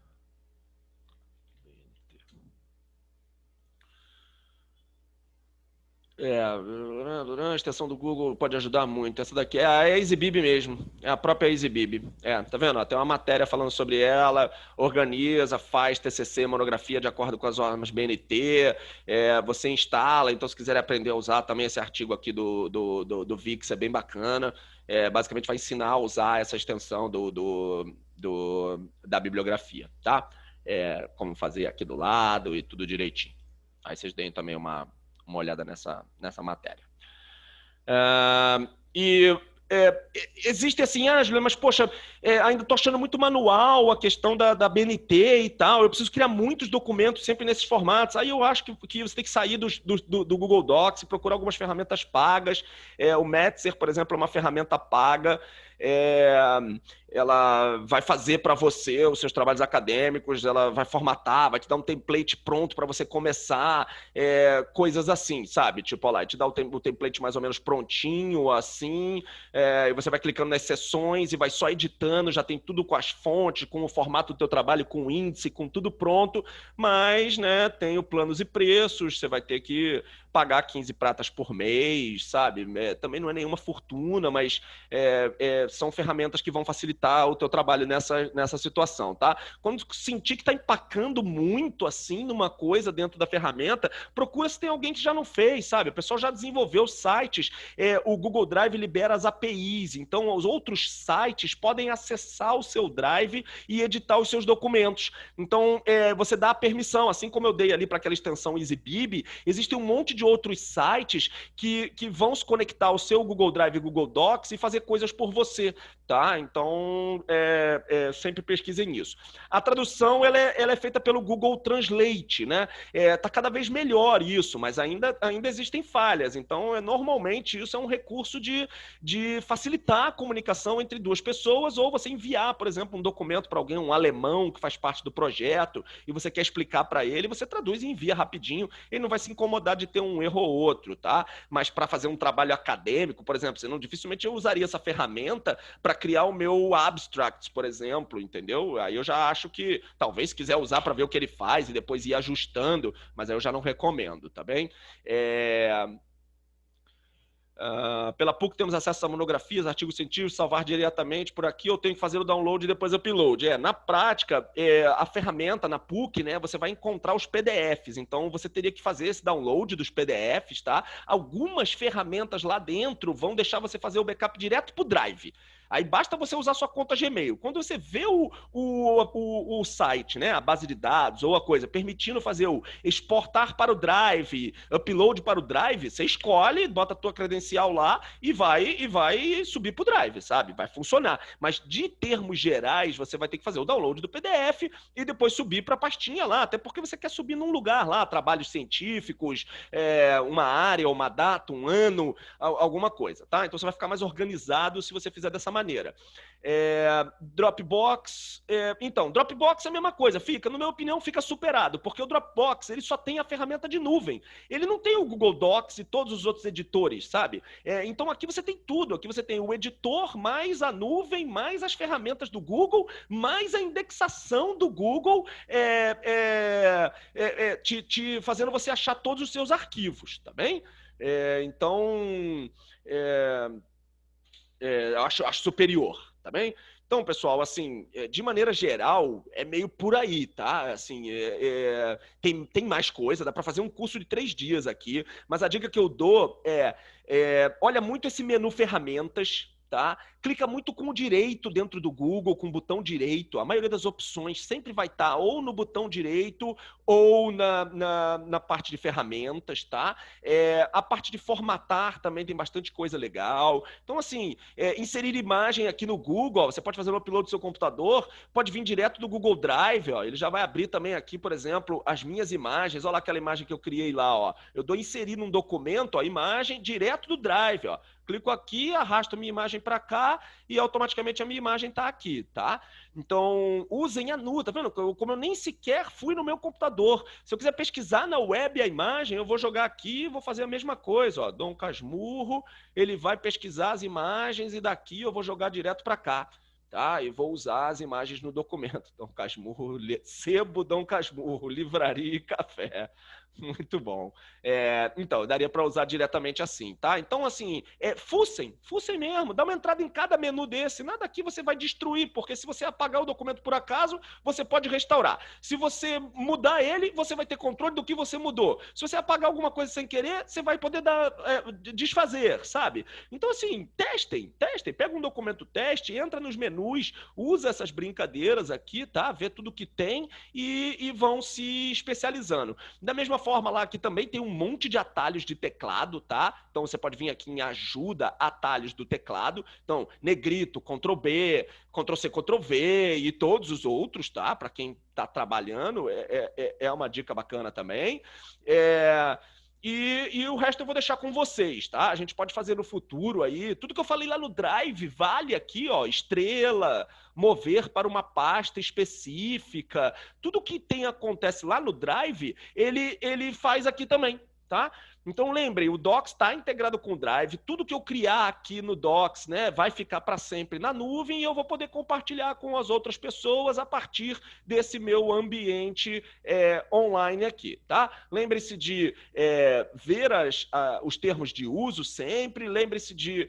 A extensão do Google pode ajudar muito. Essa daqui é a EasyBib mesmo, é a própria EasyBib. Tá vendo? Tem uma matéria falando sobre ela, organiza, faz TCC, monografia de acordo com as normas BNT, você instala, então se quiser aprender a usar também esse artigo aqui do Wix, é bem bacana. Basicamente vai ensinar a usar essa extensão da bibliografia, tá? Como fazer aqui do lado e tudo direitinho. Aí vocês deem também uma olhada nessa matéria. Existe assim, Ângelo, mas poxa, ainda estou achando muito manual a questão da BNT e tal, eu preciso criar muitos documentos sempre nesses formatos. Aí eu acho que você tem que sair do Google Docs e procurar algumas ferramentas pagas. O Metzer, por exemplo, é uma ferramenta paga. Ela vai fazer para você os seus trabalhos acadêmicos, ela vai formatar, vai te dar um template pronto para você começar, coisas assim, sabe? Tipo, olha lá, te dá o template mais ou menos prontinho, assim, e você vai clicando nas seções e vai só editando, já tem tudo com as fontes, com o formato do teu trabalho, com o índice, com tudo pronto, mas, né, tem o planos e preços, você vai ter que pagar 15 pratas por mês, sabe? Também não é nenhuma fortuna, mas são ferramentas que vão facilitar o teu trabalho nessa situação, tá? Quando sentir que está empacando muito assim numa coisa dentro da ferramenta, procura se tem alguém que já não fez, sabe? O pessoal já desenvolveu sites, o Google Drive libera as APIs, então os outros sites podem acessar o seu Drive e editar os seus documentos. Então, você dá a permissão, assim como eu dei ali para aquela extensão EasyBib, existe um monte de outros sites que vão se conectar ao seu Google Drive e Google Docs e fazer coisas por você, tá? Então, sempre pesquisem isso. A tradução, ela é feita pelo Google Translate, né? Tá cada vez melhor isso, mas ainda existem falhas. Então, normalmente, isso é um recurso de facilitar a comunicação entre duas pessoas, ou você enviar, por exemplo, um documento para alguém, um alemão que faz parte do projeto, e você quer explicar para ele, você traduz e envia rapidinho, ele não vai se incomodar de ter um erro ou outro, tá? Mas para fazer um trabalho acadêmico, por exemplo, dificilmente eu usaria essa ferramenta para criar o meu abstracts, por exemplo, entendeu? Aí eu já acho que, talvez, se quiser usar para ver o que ele faz e depois ir ajustando, mas aí eu já não recomendo, tá bem? Pela PUC temos acesso a monografias, artigos científicos, salvar diretamente por aqui, eu tenho que fazer o download e depois upload. Na prática, a ferramenta na PUC, né, você vai encontrar os PDFs, então você teria que fazer esse download dos PDFs, tá? Algumas ferramentas lá dentro vão deixar você fazer o backup direto para o Drive. Aí basta você usar sua conta Gmail. Quando você vê o site, né, a base de dados ou a coisa, permitindo fazer o exportar para o Drive, upload para o Drive, você escolhe, bota a tua credencial lá e vai subir para o Drive, sabe? Vai funcionar. Mas de termos gerais, você vai ter que fazer o download do PDF e depois subir para a pastinha lá, até porque você quer subir num lugar lá, trabalhos científicos, uma área, uma data, um ano, alguma coisa, tá? Então você vai ficar mais organizado se você fizer dessa maneira. Dropbox, então, Dropbox é a mesma coisa, na minha opinião, fica superado, porque o Dropbox, ele só tem a ferramenta de nuvem, ele não tem o Google Docs e todos os outros editores, sabe? Então aqui você tem tudo, aqui você tem o editor, mais a nuvem, mais as ferramentas do Google, mais a indexação do Google, te fazendo você achar todos os seus arquivos, tá bem? Então, eu acho superior, tá bem? Então, pessoal, assim, de maneira geral, é meio por aí, tá? Assim, tem mais coisa, dá para fazer um curso de 3 dias aqui, mas a dica que eu dou olha muito esse menu ferramentas, tá? Clica muito com o direito dentro do Google, com o botão direito. A maioria das opções sempre vai estar ou no botão direito ou na parte de ferramentas, tá? A parte de formatar também tem bastante coisa legal. Então, assim, inserir imagem aqui no Google, ó, você pode fazer um upload do seu computador, pode vir direto do Google Drive, ó, ele já vai abrir também aqui, por exemplo, as minhas imagens. Olha lá aquela imagem que eu criei lá, ó. Eu dou inserir num documento a imagem direto do Drive, ó. Clico aqui, arrasto a minha imagem para cá e automaticamente a minha imagem está aqui, tá? Então, usem a NU, tá vendo? Como eu nem sequer fui no meu computador. Se eu quiser pesquisar na web a imagem, eu vou jogar aqui e vou fazer a mesma coisa, ó. Dom Casmurro, ele vai pesquisar as imagens e daqui eu vou jogar direto para cá. Tá? E vou usar as imagens no documento. Dom Casmurro, sebo Dom Casmurro, livraria e café. Muito bom. Então, daria para usar diretamente assim, tá? Então, assim, fucem mesmo. Dá uma entrada em cada menu desse. Nada aqui você vai destruir, porque se você apagar o documento por acaso, você pode restaurar. Se você mudar ele, você vai ter controle do que você mudou. Se você apagar alguma coisa sem querer, você vai poder desfazer, sabe? Então, assim, testem. Pega um documento teste, entra nos menus, usa essas brincadeiras aqui, tá? Vê tudo que tem e vão se especializando. Da mesma forma, lá aqui também tem um monte de atalhos de teclado, tá? Então você pode vir aqui em ajuda, atalhos do teclado. Então, negrito, Ctrl B, Ctrl C, Ctrl V e todos os outros, tá? Para quem está trabalhando, é uma dica bacana também. E o resto eu vou deixar com vocês, tá? A gente pode fazer no futuro aí. Tudo que eu falei lá no Drive vale aqui, ó, estrela, mover para uma pasta específica. Tudo que acontece lá no Drive, ele faz aqui também, tá? Então lembrem, o Docs está integrado com o Drive, tudo que eu criar aqui no Docs, né, vai ficar para sempre na nuvem e eu vou poder compartilhar com as outras pessoas a partir desse meu ambiente online aqui, tá? Lembre-se de ver os termos de uso sempre, lembre-se de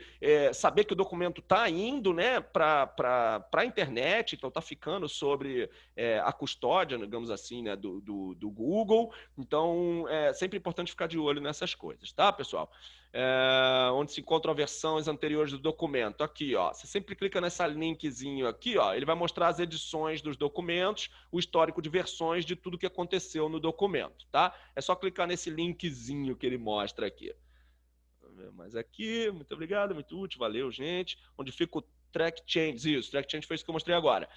saber que o documento está indo, né, para a internet, então está ficando sobre a custódia, digamos assim, né, do Google. Então é sempre importante ficar de olho nessas coisas, tá, pessoal? Onde se encontram versões anteriores do documento. Aqui, ó. Você sempre clica nessa linkzinho aqui, ó. Ele vai mostrar as edições dos documentos, o histórico de versões de tudo que aconteceu no documento, tá? É só clicar nesse linkzinho que ele mostra aqui. Mas aqui, muito obrigado, muito útil, valeu, gente. Onde fica o Track Changes, isso, Track Changes foi isso que eu mostrei agora.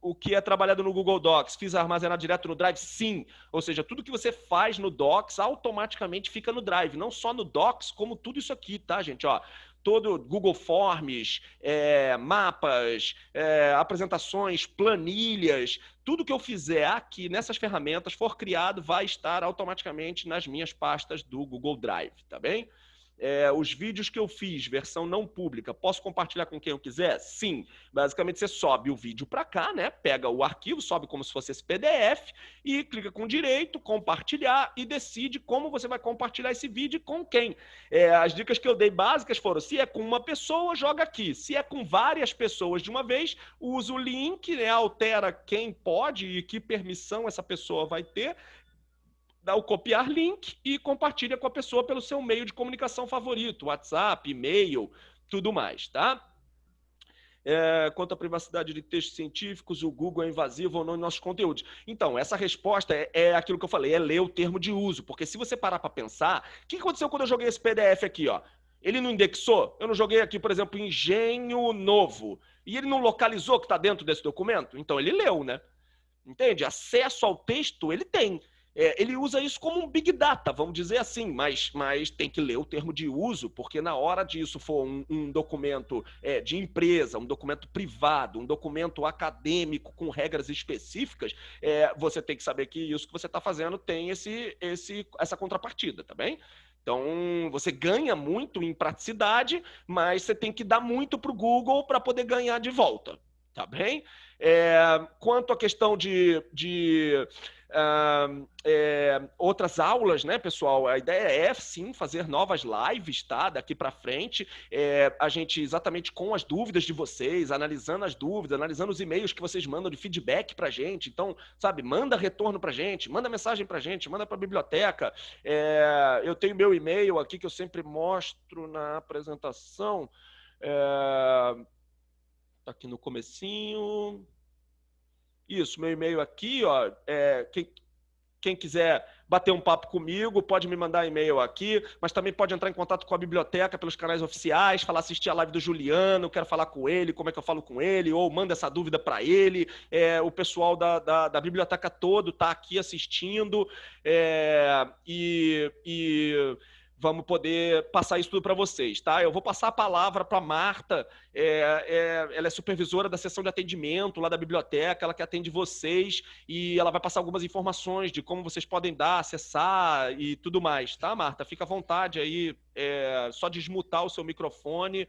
O que é trabalhado no Google Docs, fiz armazenar direto no Drive? Sim. Ou seja, tudo que você faz no Docs automaticamente fica no Drive. Não só no Docs, como tudo isso aqui, tá, gente? Ó, todo Google Forms, mapas, apresentações, planilhas, tudo que eu fizer aqui nessas ferramentas for criado vai estar automaticamente nas minhas pastas do Google Drive, tá bem? Os vídeos que eu fiz, versão não pública, posso compartilhar com quem eu quiser? Sim. Basicamente, você sobe o vídeo para cá, né? Pega o arquivo, sobe como se fosse esse PDF e clica com direito, compartilhar e decide como você vai compartilhar esse vídeo e com quem. As dicas que eu dei básicas foram, se é com uma pessoa, joga aqui. Se é com várias pessoas de uma vez, usa o link, né? Altera quem pode e que permissão essa pessoa vai ter, dá o copiar link e compartilha com a pessoa pelo seu meio de comunicação favorito, WhatsApp, e-mail, tudo mais, tá? Quanto à privacidade de textos científicos, o Google é invasivo ou não em nossos conteúdos. Então, essa resposta é aquilo que eu falei, é ler o termo de uso. Porque se você parar para pensar, o que aconteceu quando eu joguei esse PDF aqui, ó? Ele não indexou? Eu não joguei aqui, por exemplo, engenho novo. E ele não localizou que está dentro desse documento? Então, ele leu, né? Entende? Acesso ao texto ele tem. Ele usa isso como um big data, vamos dizer assim, mas tem que ler o termo de uso, porque na hora de isso for um documento de empresa, um documento privado, um documento acadêmico com regras específicas, você tem que saber que isso que você está fazendo tem essa contrapartida, tá bem? Então, você ganha muito em praticidade, mas você tem que dar muito para o Google para poder ganhar de volta, tá bem? Quanto à questão de outras aulas, né, pessoal? A ideia é, sim, fazer novas lives, tá? Daqui para frente. A gente, exatamente com as dúvidas de vocês, analisando as dúvidas, analisando os e-mails que vocês mandam de feedback pra gente. Então, sabe, manda retorno pra gente, manda mensagem pra gente, manda pra biblioteca. Eu tenho meu e-mail aqui que eu sempre mostro na apresentação. Tá aqui no comecinho. Isso, meu e-mail aqui, ó. Quem quiser bater um papo comigo, pode me mandar e-mail aqui, mas também pode entrar em contato com a biblioteca pelos canais oficiais, falar, assistir a live do Juliano, quero falar com ele, como é que eu falo com ele, ou manda essa dúvida para ele. O pessoal da biblioteca todo está aqui assistindo, vamos poder passar isso tudo para vocês, tá? Eu vou passar a palavra para a Marta, ela é supervisora da seção de atendimento lá da biblioteca, ela que atende vocês, e ela vai passar algumas informações de como vocês podem acessar e tudo mais, tá, Marta? Fica à vontade aí, só desmutar o seu microfone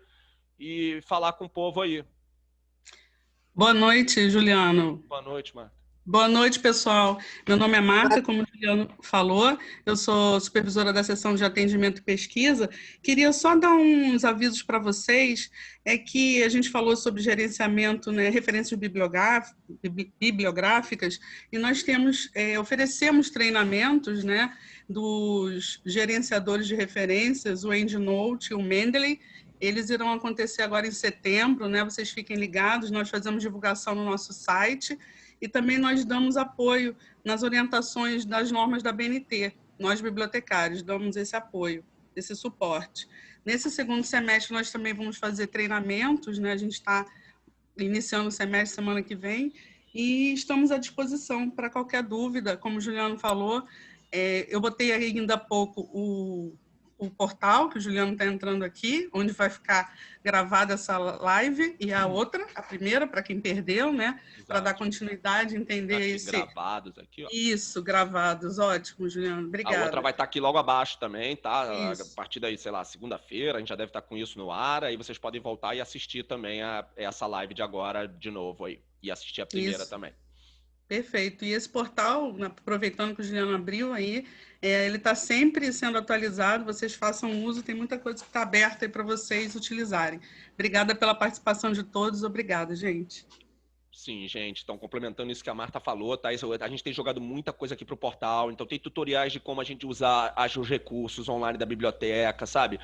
e falar com o povo aí. Boa noite, Juliano. Boa noite, Marta. Boa noite, pessoal. Meu nome é Marta, como o Juliano falou, eu sou supervisora da seção de atendimento e pesquisa. Queria só dar uns avisos para vocês, que a gente falou sobre gerenciamento, né, referências bibliográficas, e nós oferecemos treinamentos, né, dos gerenciadores de referências, o EndNote e o Mendeley. Eles irão acontecer agora em setembro, né? Vocês fiquem ligados, nós fazemos divulgação no nosso site, e também nós damos apoio nas orientações das normas da BNT. Nós, bibliotecários, damos esse apoio, esse suporte. Nesse segundo semestre, nós também vamos fazer treinamentos, né? A gente está iniciando o semestre semana que vem, e estamos à disposição para qualquer dúvida. Como o Juliano falou, eu botei ainda há pouco o portal, que o Juliano está entrando aqui, onde vai ficar gravada essa live, e a outra, a primeira, para quem perdeu, né? Para dar continuidade, entender esse... Gravados aqui, ó. Isso, gravados. Ótimo, Juliano. Obrigada. A outra vai estar aqui logo abaixo também, tá? Isso. A partir daí, sei lá, segunda-feira, a gente já deve estar com isso no ar, aí vocês podem voltar e assistir também essa live de agora de novo aí, e assistir a primeira também. Perfeito. E esse portal, aproveitando que o Juliano abriu aí, ele está sempre sendo atualizado, vocês façam uso, tem muita coisa que está aberta aí para vocês utilizarem. Obrigada pela participação de todos, obrigada, gente. Sim, gente, então complementando isso que a Marta falou, tá? A gente tem jogado muita coisa aqui pro portal, então tem tutoriais de como a gente usar os recursos online da biblioteca, sabe?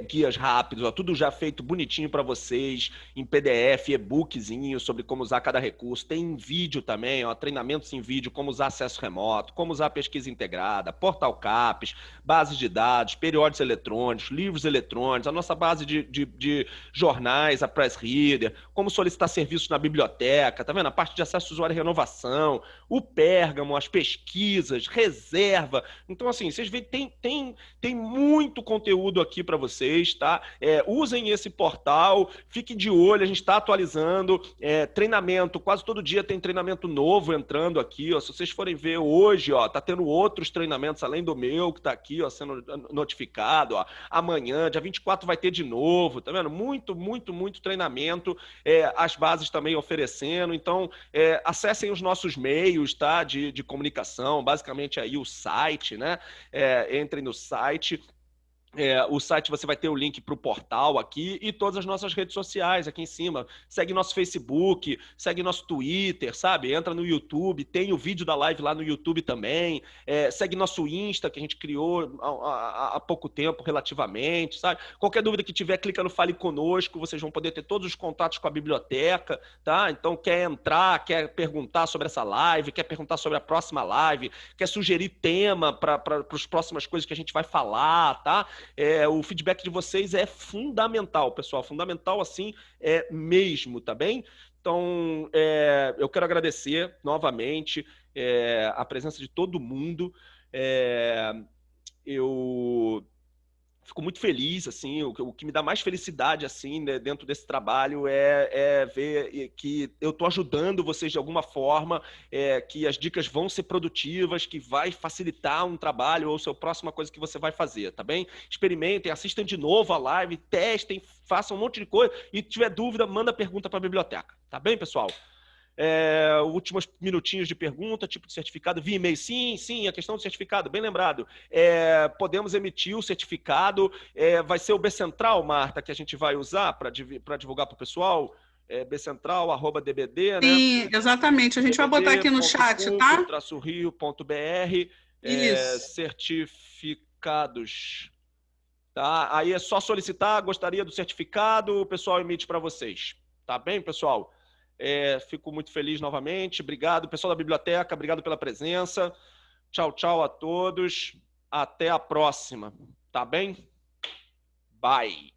Guias rápidos, ó, tudo já feito bonitinho para vocês, em PDF, e-bookzinho sobre como usar cada recurso. Tem vídeo também, ó, treinamentos em vídeo, como usar acesso remoto, como usar pesquisa integrada, portal CAPES, bases de dados, periódicos eletrônicos, livros eletrônicos, a nossa base de jornais, a Press Reader, como solicitar serviços na biblioteca, tá vendo? A parte de acesso ao usuário e renovação, o Pérgamo, as pesquisas, reserva. Então, assim, vocês veem, tem muito conteúdo aqui para vocês, tá? Usem esse portal, fiquem de olho, a gente está atualizando. Treinamento, quase todo dia tem treinamento novo entrando aqui, ó. Se vocês forem ver hoje, ó, tá tendo outros treinamentos além do meu, que tá aqui, ó, sendo notificado, ó. Amanhã, dia 24, vai ter de novo, tá vendo? Muito, muito, muito treinamento. As bases também oferecendo. Então, acessem os nossos meios, tá, de comunicação, basicamente aí o site, né? Entrem no site. O site você vai ter o link para o portal aqui e todas as nossas redes sociais aqui em cima. Segue nosso Facebook, segue nosso Twitter, sabe? Entra no YouTube, tem o vídeo da live lá no YouTube também. Segue nosso Insta, que a gente criou há pouco tempo, relativamente, sabe? Qualquer dúvida que tiver, clica no Fale Conosco, vocês vão poder ter todos os contatos com a biblioteca, tá? Então, quer entrar, quer perguntar sobre essa live, quer perguntar sobre a próxima live, quer sugerir tema para as próximas coisas que a gente vai falar, tá? O feedback de vocês é fundamental, pessoal, fundamental assim mesmo, tá bem? Então, eu quero agradecer novamente a presença de todo mundo. Eu fico muito feliz, assim, o que me dá mais felicidade, assim, né, dentro desse trabalho é ver que eu estou ajudando vocês de alguma forma, que as dicas vão ser produtivas, que vai facilitar um trabalho ou a próxima coisa que você vai fazer, tá bem? Experimentem, assistam de novo a live, testem, façam um monte de coisa e se tiver dúvida, manda pergunta para a biblioteca, tá bem, pessoal? Últimos minutinhos de pergunta, tipo de certificado, via e-mail, sim, a questão do certificado, bem lembrado. Podemos emitir o certificado, vai ser o B-Central, Marta, que a gente vai usar para divulgar para o pessoal, bcentral@dbd, né? Sim, exatamente. A gente vai botar aqui no chat, tá? rio.br, Isso. certificados. Tá? Aí é só solicitar, gostaria do certificado, o pessoal emite para vocês. Tá bem, pessoal? Fico muito feliz novamente. Obrigado, pessoal da biblioteca, obrigado pela presença. Tchau, tchau a todos. Até a próxima. Tá bem? Bye.